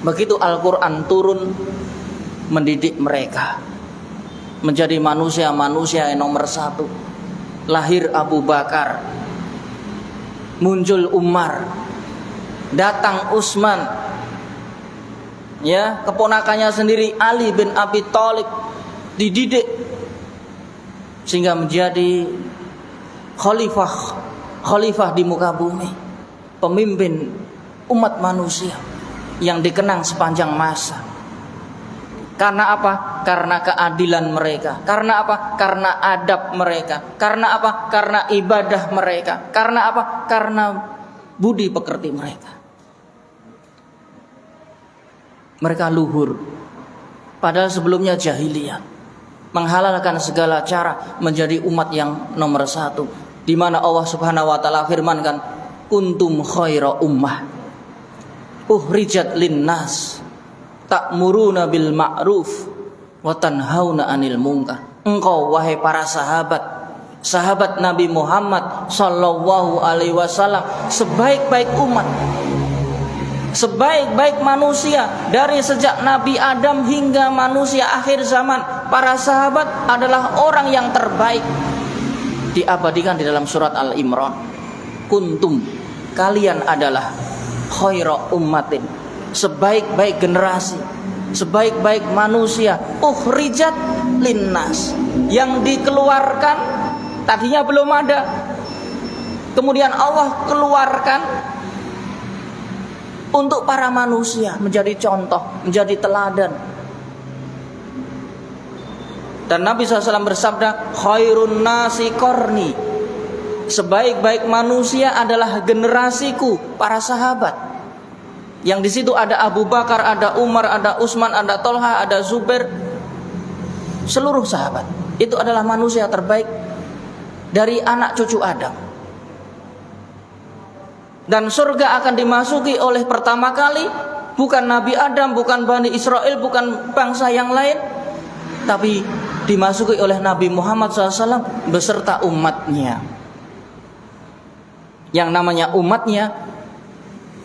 Begitu Al-Quran turun mendidik mereka menjadi manusia-manusia yang nomor satu. Lahir Abu Bakar, muncul Umar, datang Utsman, ya, keponakannya sendiri Ali bin Abi Thalib dididik sehingga menjadi khalifah di muka bumi, pemimpin umat manusia yang dikenang sepanjang masa. Karena apa? Karena keadilan mereka. Karena apa? Karena adab mereka. Karena apa? Karena ibadah mereka. Karena apa? Karena budi pekerti mereka. Mereka luhur, padahal sebelumnya jahiliyah, menghalalkan segala cara menjadi umat yang nomor satu. Di mana Allah Subhanahu wa taala firmankan, kuntum khaira ummah uhrijat linnas ta'muruna bil ma'ruf wa tanhauna 'anil munkar. Engkau wahai para sahabat Nabi Muhammad sallallahu alaihi wasallam, sebaik-baik umat, sebaik-baik manusia dari sejak Nabi Adam hingga manusia akhir zaman. Para sahabat adalah orang yang terbaik. Diabadikan di dalam surat Al-Imran. Kuntum, kalian adalah khaira ummatin, sebaik-baik generasi, sebaik-baik manusia, ukhrijat linnas, yang dikeluarkan, tadinya belum ada, kemudian Allah keluarkan untuk para manusia, menjadi contoh, menjadi teladan. Dan Nabi SAW bersabda, khairun nasi qarni, sebaik-baik manusia adalah generasiku, para sahabat. Yang di situ ada Abu Bakar, ada Umar, ada Utsman, ada Tolha, ada Zubair, seluruh sahabat. Itu adalah manusia terbaik dari anak cucu Adam. Dan surga akan dimasuki oleh pertama kali bukan Nabi Adam, bukan Bani Israel, bukan bangsa yang lain, tapi dimasuki oleh Nabi Muhammad SAW beserta umatnya. Yang namanya umatnya,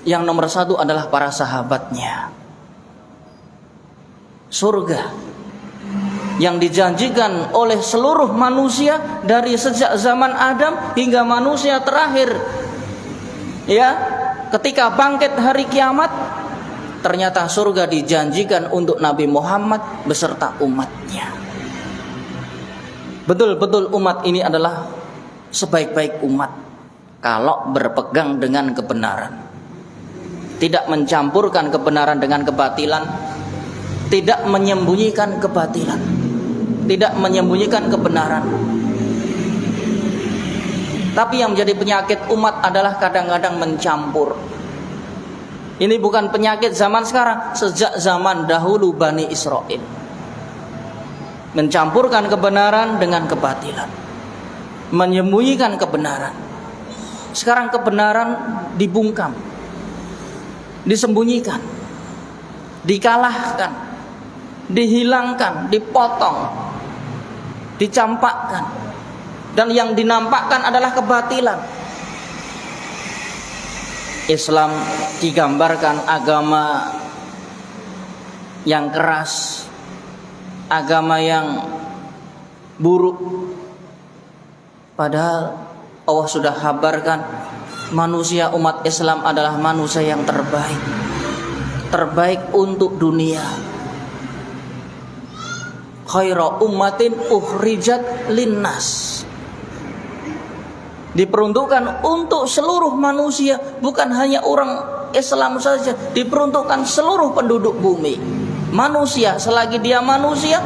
yang nomor satu adalah para sahabatnya. Surga yang dijanjikan oleh seluruh manusia dari sejak zaman Adam hingga manusia terakhir. Ya, ketika bangkit hari kiamat, ternyata surga dijanjikan untuk Nabi Muhammad beserta umatnya. Betul-betul umat ini adalah sebaik-baik umat kalau berpegang dengan kebenaran, tidak mencampurkan kebenaran dengan kebatilan, tidak menyembunyikan kebatilan. tidak menyembunyikan kebenaran. Tapi yang menjadi penyakit umat adalah kadang-kadang mencampur. Ini bukan penyakit zaman sekarang, sejak zaman dahulu Bani Israel. Mencampurkan kebenaran dengan kebatilan, menyembunyikan kebenaran. Sekarang kebenaran dibungkam, disembunyikan, dikalahkan, dihilangkan, dipotong, dicampakkan, dan yang dinampakkan adalah kebatilan. Islam digambarkan agama yang keras, agama yang buruk. Padahal Allah sudah kabarkan manusia umat Islam adalah manusia yang terbaik, terbaik untuk dunia. Khairu ummatin ukhrijat linnas, diperuntukkan untuk seluruh manusia, bukan hanya orang Islam saja, diperuntukkan seluruh penduduk bumi. Manusia, selagi dia manusia,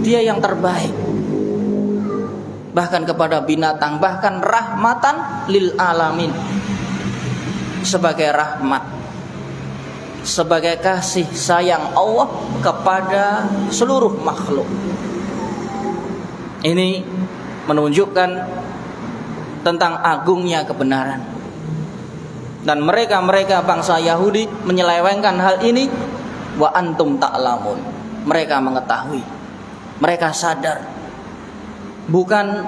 dia yang terbaik. Bahkan kepada binatang, bahkan rahmatan lil alamin, sebagai rahmat, sebagai kasih sayang Allah kepada seluruh makhluk. Ini menunjukkan tentang agungnya kebenaran. Dan mereka bangsa Yahudi menyelewengkan hal ini. Wa antum ta'lamun, mereka mengetahui, mereka sadar, bukan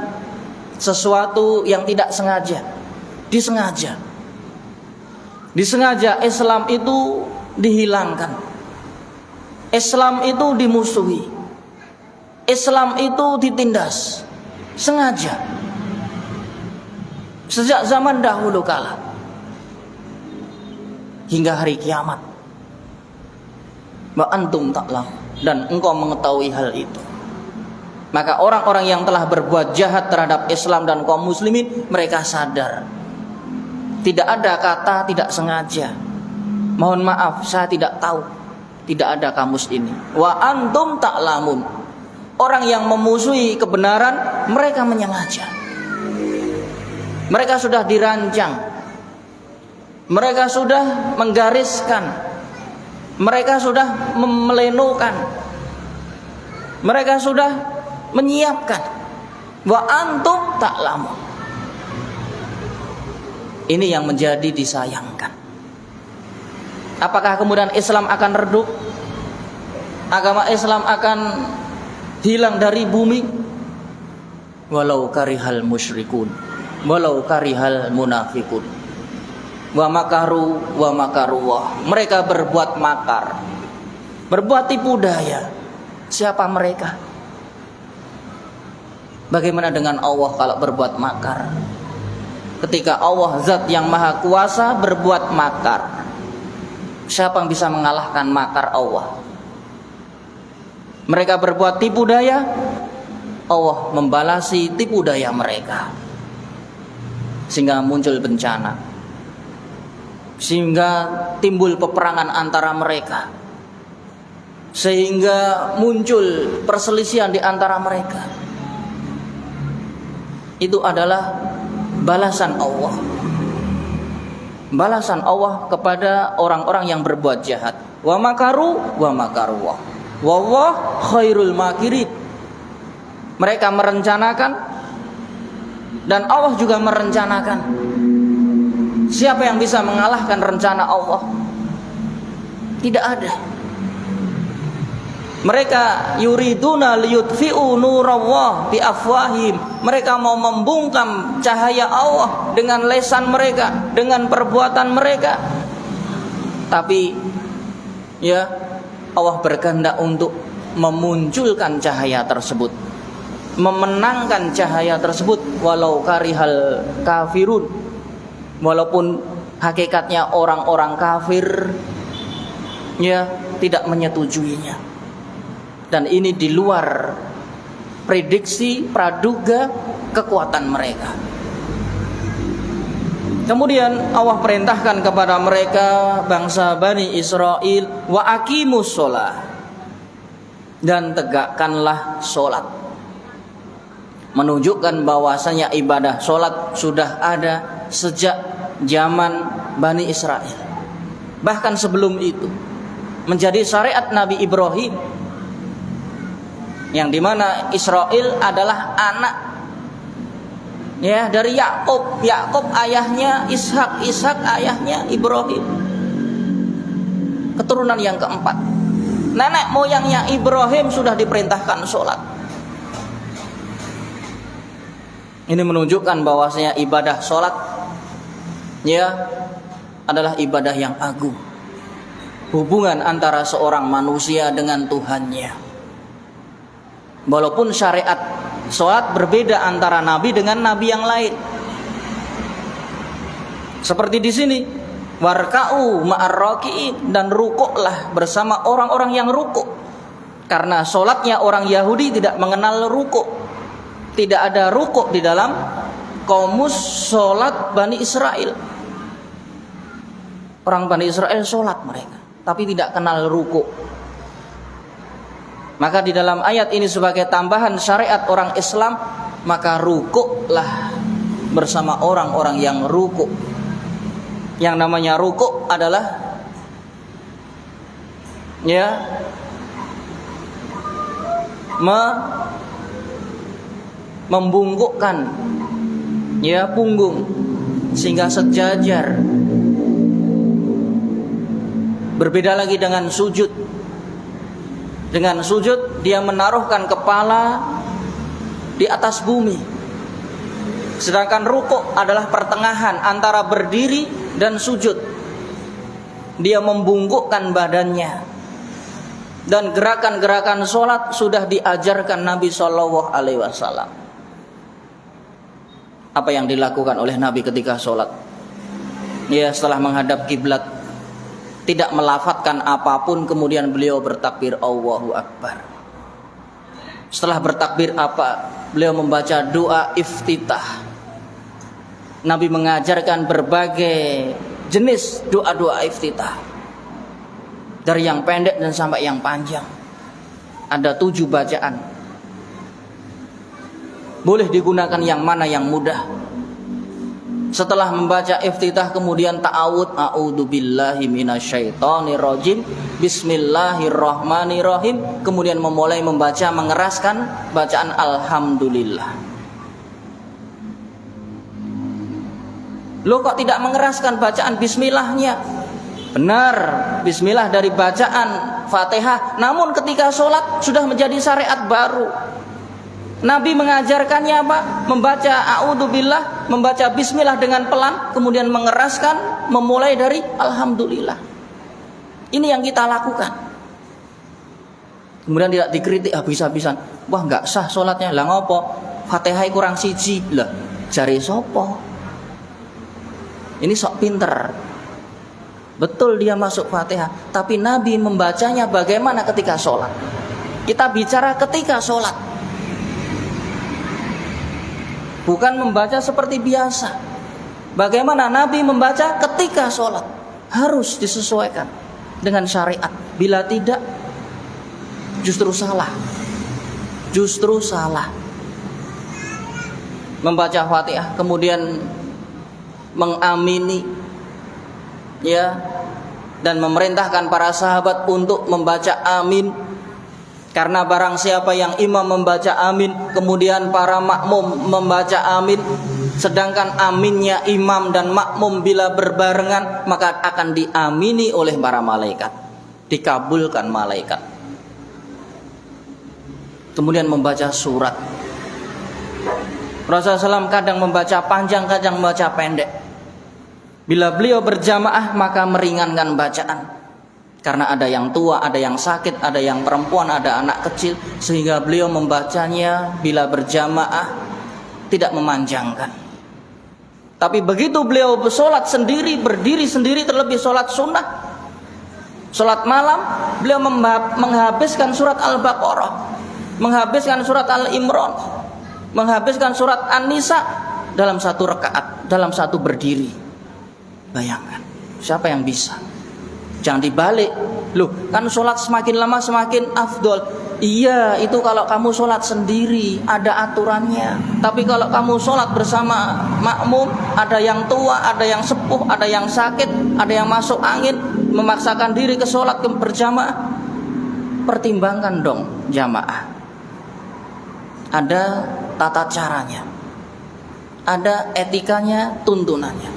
sesuatu yang tidak sengaja, disengaja Islam itu dihilangkan, Islam itu dimusuhi, Islam itu ditindas sengaja sejak zaman dahulu kala hingga hari kiamat. Wa antum ta'lam, dan engkau mengetahui hal itu. Maka orang-orang yang telah berbuat jahat terhadap Islam dan kaum muslimin, mereka sadar. Tidak ada kata tidak sengaja. Mohon maaf, saya tidak tahu. Tidak ada kamus ini. Wa antum ta'lamun. Orang yang memusuhi kebenaran, mereka menyengaja. Mereka sudah dirancang, mereka sudah menggariskan, mereka sudah memelenukan, mereka sudah menyiapkan. Wa antum ta'lamun. Ini yang menjadi disayangkan. Apakah kemudian Islam akan redup? Agama Islam akan hilang dari bumi? Walau karihal musyrikun, walau karihal munafikun. Wa makaru wa makarullah. Mereka berbuat makar, berbuat tipu daya. Siapa mereka? Bagaimana dengan Allah kalau berbuat makar? Ketika Allah zat yang maha kuasa berbuat makar, siapa yang bisa mengalahkan makar Allah? Mereka berbuat tipu daya, Allah membalasi tipu daya mereka, sehingga muncul bencana, sehingga timbul peperangan antara mereka, sehingga muncul perselisihan di antara mereka. Itu adalah balasan Allah, balasan Allah kepada orang-orang yang berbuat jahat. Wa makaru wa makarullah, wallah khairul makirin. Mereka merencanakan, dan Allah juga merencanakan. Siapa yang bisa mengalahkan rencana Allah? Tidak ada. Mereka yuriduna liyutfi'u nurallah bi afwahim. Mereka mau membungkam cahaya Allah dengan lisan mereka, dengan perbuatan mereka. Tapi ya, Allah berkehendak untuk memunculkan cahaya tersebut, memenangkan cahaya tersebut walau karihal kafirun. Walaupun hakikatnya orang-orang kafir ya tidak menyetujuinya. Dan ini di luar prediksi, praduga kekuatan mereka. Kemudian Allah perintahkan kepada mereka bangsa Bani Israel, wa aqimus sholah, dan tegakkanlah sholat. menunjukkan bahwasanya ibadah sholat sudah ada sejak zaman Bani Israel. Bahkan sebelum itu menjadi syariat Nabi Ibrahim, yang dimana Israel adalah anak dari Yakub. Yakub ayahnya Ishak, Ishak ayahnya Ibrahim, keturunan yang keempat. Nenek moyangnya Ibrahim sudah diperintahkan sholat. Ini menunjukkan bahwasanya ibadah sholat adalah ibadah yang agung. Hubungan antara seorang manusia dengan Tuhannya. Walaupun syariat sholat berbeda antara nabi dengan nabi yang lain. Seperti di sini, warka'u ma'ar raki'in, dan rukuklah bersama orang-orang yang rukuk. Karena sholatnya orang Yahudi tidak mengenal rukuk. Tidak ada rukuk di dalam kamus sholat Bani Israel. Orang Bani Israel sholat mereka, tapi tidak kenal rukuk. Maka di dalam ayat ini sebagai tambahan syariat orang Islam, maka rukuklah bersama orang-orang yang rukuk. Yang namanya rukuk adalah membungkukkan punggung sehingga sejajar. Berbeda lagi dengan sujud. Dengan sujud dia menaruhkan kepala di atas bumi. Sedangkan rukuk adalah pertengahan antara berdiri dan sujud. Dia membungkukkan badannya. Dan gerakan-gerakan sholat sudah diajarkan Nabi SAW. Apa yang dilakukan oleh Nabi ketika sholat? Setelah menghadap kiblat, tidak melafadzkan apapun, kemudian beliau bertakbir Allahu Akbar. Setelah bertakbir beliau membaca doa iftitah. Nabi mengajarkan berbagai jenis doa-doa iftitah, dari yang pendek dan sampai yang panjang. Ada 7 bacaan. Boleh digunakan yang mana yang mudah. Setelah membaca iftitah kemudian ta'awud, a'udzubillahi minasyaitonirrajim, bismillahirrahmanirrahim, kemudian memulai membaca mengeraskan bacaan alhamdulillah. Loh, kok tidak mengeraskan bacaan bismillahnya? Benar, bismillah dari bacaan Fatihah, namun ketika sholat sudah menjadi syariat baru. Nabi mengajarkannya apa? Membaca a'udzubillah, membaca bismillah dengan pelan, kemudian mengeraskan, memulai dari alhamdulillah. Ini yang kita lakukan. Kemudian tidak dikritik habis-habisan. Wah, nggak sah sholatnya. Lah ngopo? Fatihah kurang siji. Lah, jari sopo? Ini sok pinter. Betul dia masuk Fatihah, tapi Nabi membacanya bagaimana ketika sholat? Kita bicara ketika sholat, bukan membaca seperti biasa. Bagaimana Nabi membaca ketika sholat? Harus disesuaikan dengan syariat. Bila tidak, justru salah. Justru salah. Membaca Fatihah kemudian mengamini, dan memerintahkan para sahabat untuk membaca amin. Karena barang siapa yang imam membaca amin, kemudian para makmum membaca amin, sedangkan aminnya imam dan makmum bila berbarengan, maka akan diamini oleh para malaikat, dikabulkan malaikat. Kemudian membaca surat. Rasulullah SAW kadang membaca panjang, kadang membaca pendek. Bila beliau berjamaah maka meringankan bacaan. Karena ada yang tua, ada yang sakit, ada yang perempuan, ada anak kecil, sehingga beliau membacanya bila berjamaah tidak memanjangkan. Tapi begitu beliau bersolat sendiri, berdiri sendiri, terlebih solat sunnah, solat malam, beliau menghabiskan surat Al-Baqarah, menghabiskan surat Al-Imran, menghabiskan surat An-Nisa dalam satu rakaat, dalam satu berdiri. Bayangkan, siapa yang bisa? Jangan dibalik. Loh, kan sholat semakin lama semakin afdol. Iya, itu kalau kamu sholat sendiri ada aturannya. Tapi kalau kamu sholat bersama makmum, ada yang tua, ada yang sepuh, ada yang sakit, ada yang masuk angin, memaksakan diri ke sholat berjamaah, pertimbangkan dong jamaah. Ada tata caranya, ada etikanya, tuntunannya.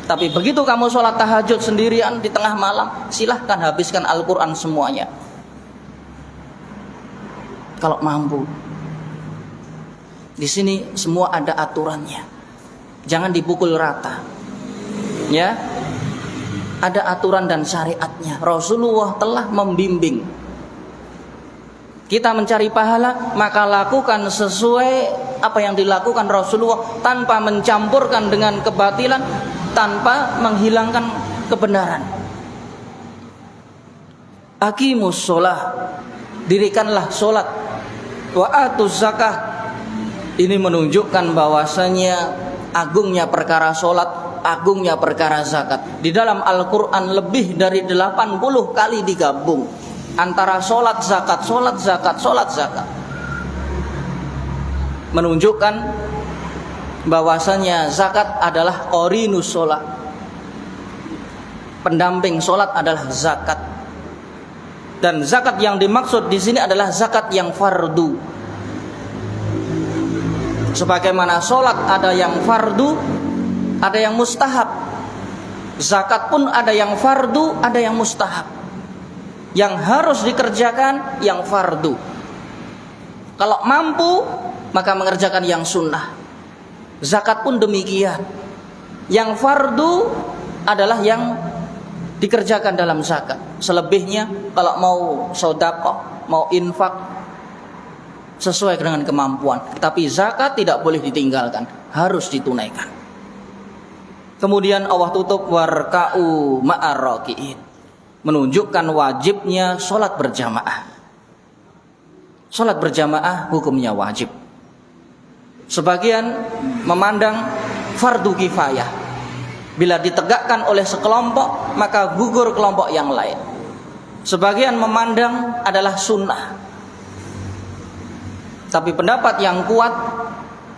Tapi begitu kamu sholat tahajud sendirian di tengah malam, silahkan habiskan Al-Quran semuanya. Kalau mampu. Di sini semua ada aturannya. Jangan dipukul rata. Ya. Ada aturan dan syariatnya. Rasulullah telah membimbing. Kita mencari pahala, maka lakukan sesuai apa yang dilakukan Rasulullah tanpa mencampurkan dengan kebatilan, tanpa menghilangkan kebenaran. Aqimus sholah, dirikanlah sholat. Wa atuz zakah, ini menunjukkan bahwasanya agungnya perkara sholat, agungnya perkara zakat. Di dalam Al-Quran lebih dari 80 kali digabung antara sholat zakat, sholat zakat, sholat zakat, menunjukkan bahwasanya zakat adalah qarinus sholat, pendamping sholat adalah zakat. Dan zakat yang dimaksud di sini adalah zakat yang fardu. Sebagaimana sholat ada yang fardu, ada yang mustahab. Zakat pun ada yang fardu, ada yang mustahab. Yang harus dikerjakan yang fardu. Kalau mampu, maka mengerjakan yang sunnah. Zakat pun demikian. Yang fardu adalah yang dikerjakan dalam zakat. Selebihnya kalau mau sedekah, mau infak, sesuai dengan kemampuan. Tapi zakat tidak boleh ditinggalkan, harus ditunaikan. Kemudian Allah tutup warka'u ma'ar raki'in, menunjukkan wajibnya sholat berjamaah. Sholat berjamaah hukumnya wajib. Sebagian memandang fardu kifayah. Bila ditegakkan oleh sekelompok, maka gugur kelompok yang lain. Sebagian memandang adalah sunnah. Tapi pendapat yang kuat,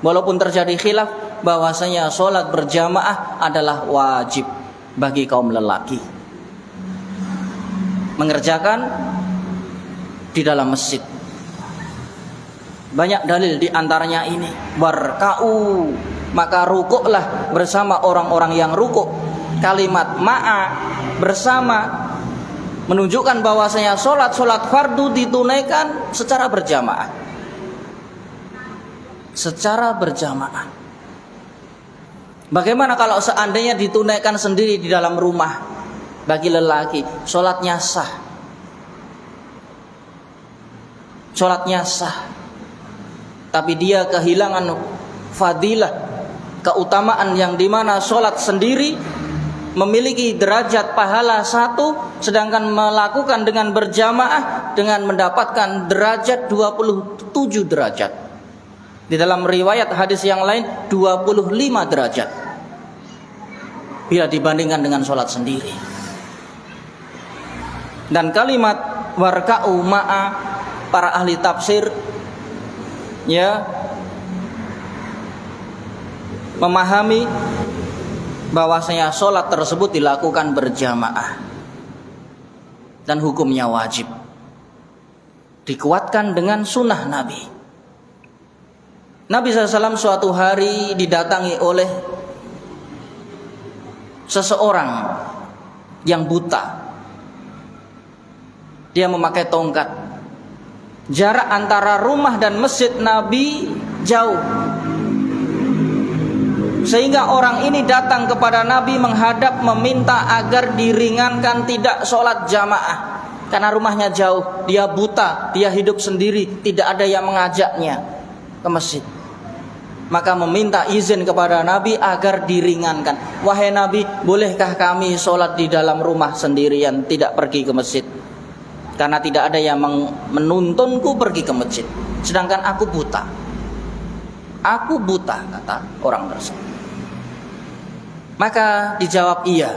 walaupun terjadi khilaf, bahwasanya sholat berjamaah adalah wajib bagi kaum lelaki. Mengerjakan di dalam masjid. Banyak dalil di antaranya ini. Warka'u, maka rukuklah bersama orang-orang yang rukuk. Kalimat ma'a, bersama, menunjukkan bahwasanya sholat fardu ditunaikan secara berjamaah. Secara berjamaah. Bagaimana kalau seandainya ditunaikan sendiri di dalam rumah? Bagi lelaki, sholatnya sah. Sholatnya sah. Tapi dia kehilangan fadilah, keutamaan yang dimana sholat sendiri memiliki derajat pahala 1, sedangkan melakukan dengan berjamaah dengan mendapatkan derajat 27 derajat. Di dalam riwayat hadis yang lain 25 derajat bila dibandingkan dengan sholat sendiri. Dan kalimat warka'u ma'a, para ahli tafsir ya memahami bahwasanya sholat tersebut dilakukan berjamaah dan hukumnya wajib. Dikuatkan dengan sunnah Nabi. Nabi SAW suatu hari didatangi oleh seseorang yang buta. Dia memakai tongkat. Jarak antara rumah dan masjid Nabi jauh. Sehingga orang ini datang kepada Nabi menghadap meminta agar diringankan tidak sholat jamaah. Karena rumahnya jauh, dia buta, dia hidup sendiri, tidak ada yang mengajaknya ke masjid. Maka meminta izin kepada Nabi agar diringankan. Wahai Nabi, bolehkah kami sholat di dalam rumah sendirian, tidak pergi ke masjid? Karena tidak ada yang menuntunku pergi ke masjid. Sedangkan aku buta. Aku buta, kata orang tersebut. Maka dijawab iya.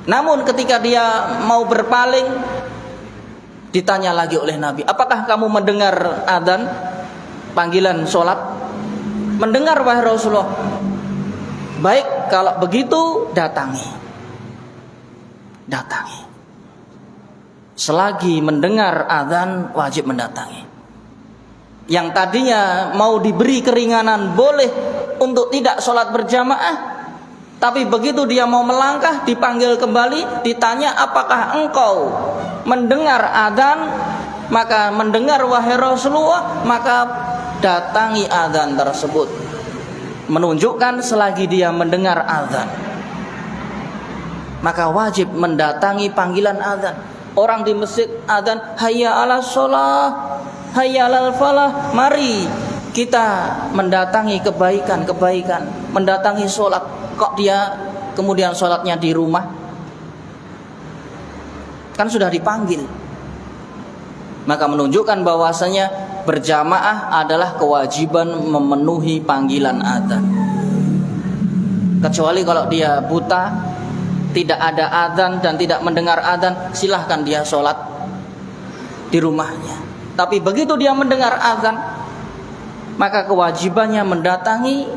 Namun ketika dia mau berpaling, Ditanya lagi oleh Nabi, apakah kamu mendengar adzan, panggilan sholat? Mendengar wahai Rasulullah. Baik, kalau begitu datangi. Datangi. Selagi mendengar adzan wajib mendatangi. Yang tadinya mau diberi keringanan boleh untuk tidak sholat berjamaah, tapi begitu dia mau melangkah dipanggil kembali, ditanya apakah engkau mendengar adzan, maka mendengar wahai Rasulullah, maka datangi adzan tersebut. Menunjukkan selagi dia mendengar adzan, maka wajib mendatangi panggilan adzan. Orang di masjid adzan, hayya 'alas shalah, hayya 'alal falah. Mari kita mendatangi kebaikan-kebaikan, mendatangi sholat. Kok dia kemudian sholatnya di rumah? Kan sudah dipanggil. Maka menunjukkan bahwasanya berjamaah adalah kewajiban memenuhi panggilan adzan. Kecuali kalau dia buta, tidak ada adzan dan tidak mendengar adzan, silahkan dia sholat di rumahnya. Tapi begitu dia mendengar adzan, maka kewajibannya mendatangi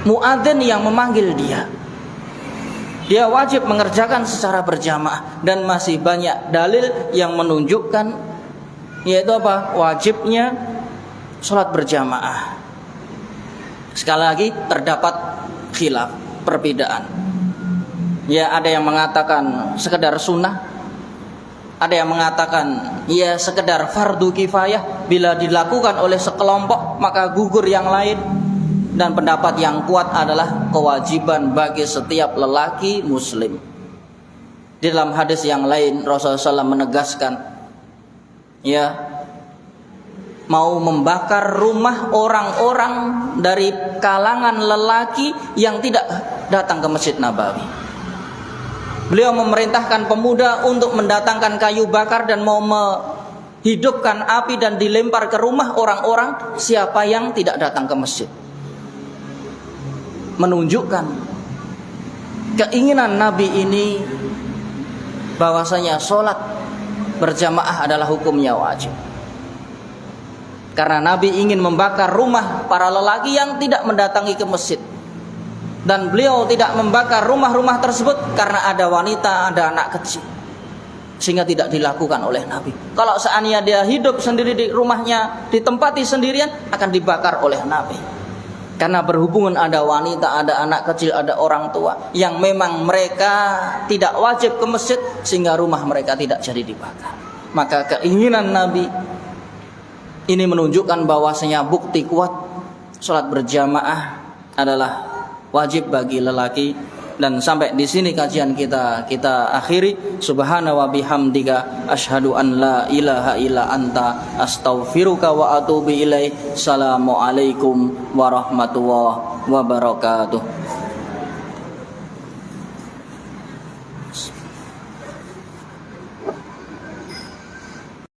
muadzin yang memanggil dia. Dia wajib mengerjakan secara berjamaah. Dan masih banyak dalil yang menunjukkan, yaitu apa? Wajibnya sholat berjamaah. Sekali lagi terdapat khilaf, perbedaan. Ya, ada yang mengatakan sekedar sunnah, ada yang mengatakan ya sekedar fardu kifayah, bila dilakukan oleh sekelompok maka gugur yang lain. Dan pendapat yang kuat adalah kewajiban bagi setiap lelaki muslim. Di dalam hadis yang lain Rasulullah SAW menegaskan, ya, mau membakar rumah orang-orang dari kalangan lelaki yang tidak datang ke Masjid Nabawi. Beliau memerintahkan pemuda untuk mendatangkan kayu bakar dan mau menghidupkan api dan dilempar ke rumah orang-orang siapa yang tidak datang ke masjid. Menunjukkan keinginan Nabi ini bahwasanya sholat berjamaah adalah hukumnya wajib. Karena Nabi ingin membakar rumah para lelaki yang tidak mendatangi ke masjid. Dan beliau tidak membakar rumah-rumah tersebut karena ada wanita, ada anak kecil, sehingga tidak dilakukan oleh Nabi. Kalau seandainya dia hidup sendiri di rumahnya, ditempati sendirian, akan dibakar oleh Nabi. Karena berhubungan ada wanita, ada anak kecil, ada orang tua yang memang mereka tidak wajib ke masjid, sehingga rumah mereka tidak jadi dibakar. Maka keinginan Nabi ini menunjukkan bahwasanya bukti kuat sholat berjamaah adalah wajib bagi lelaki. Dan sampai di sini kajian kita akhiri. Subhana wa bihamdika asyhadu an la ilaha illa anta astaghfiruka wa atubu ilaik. Assalamualaikum warahmatullahi wabarakatuh.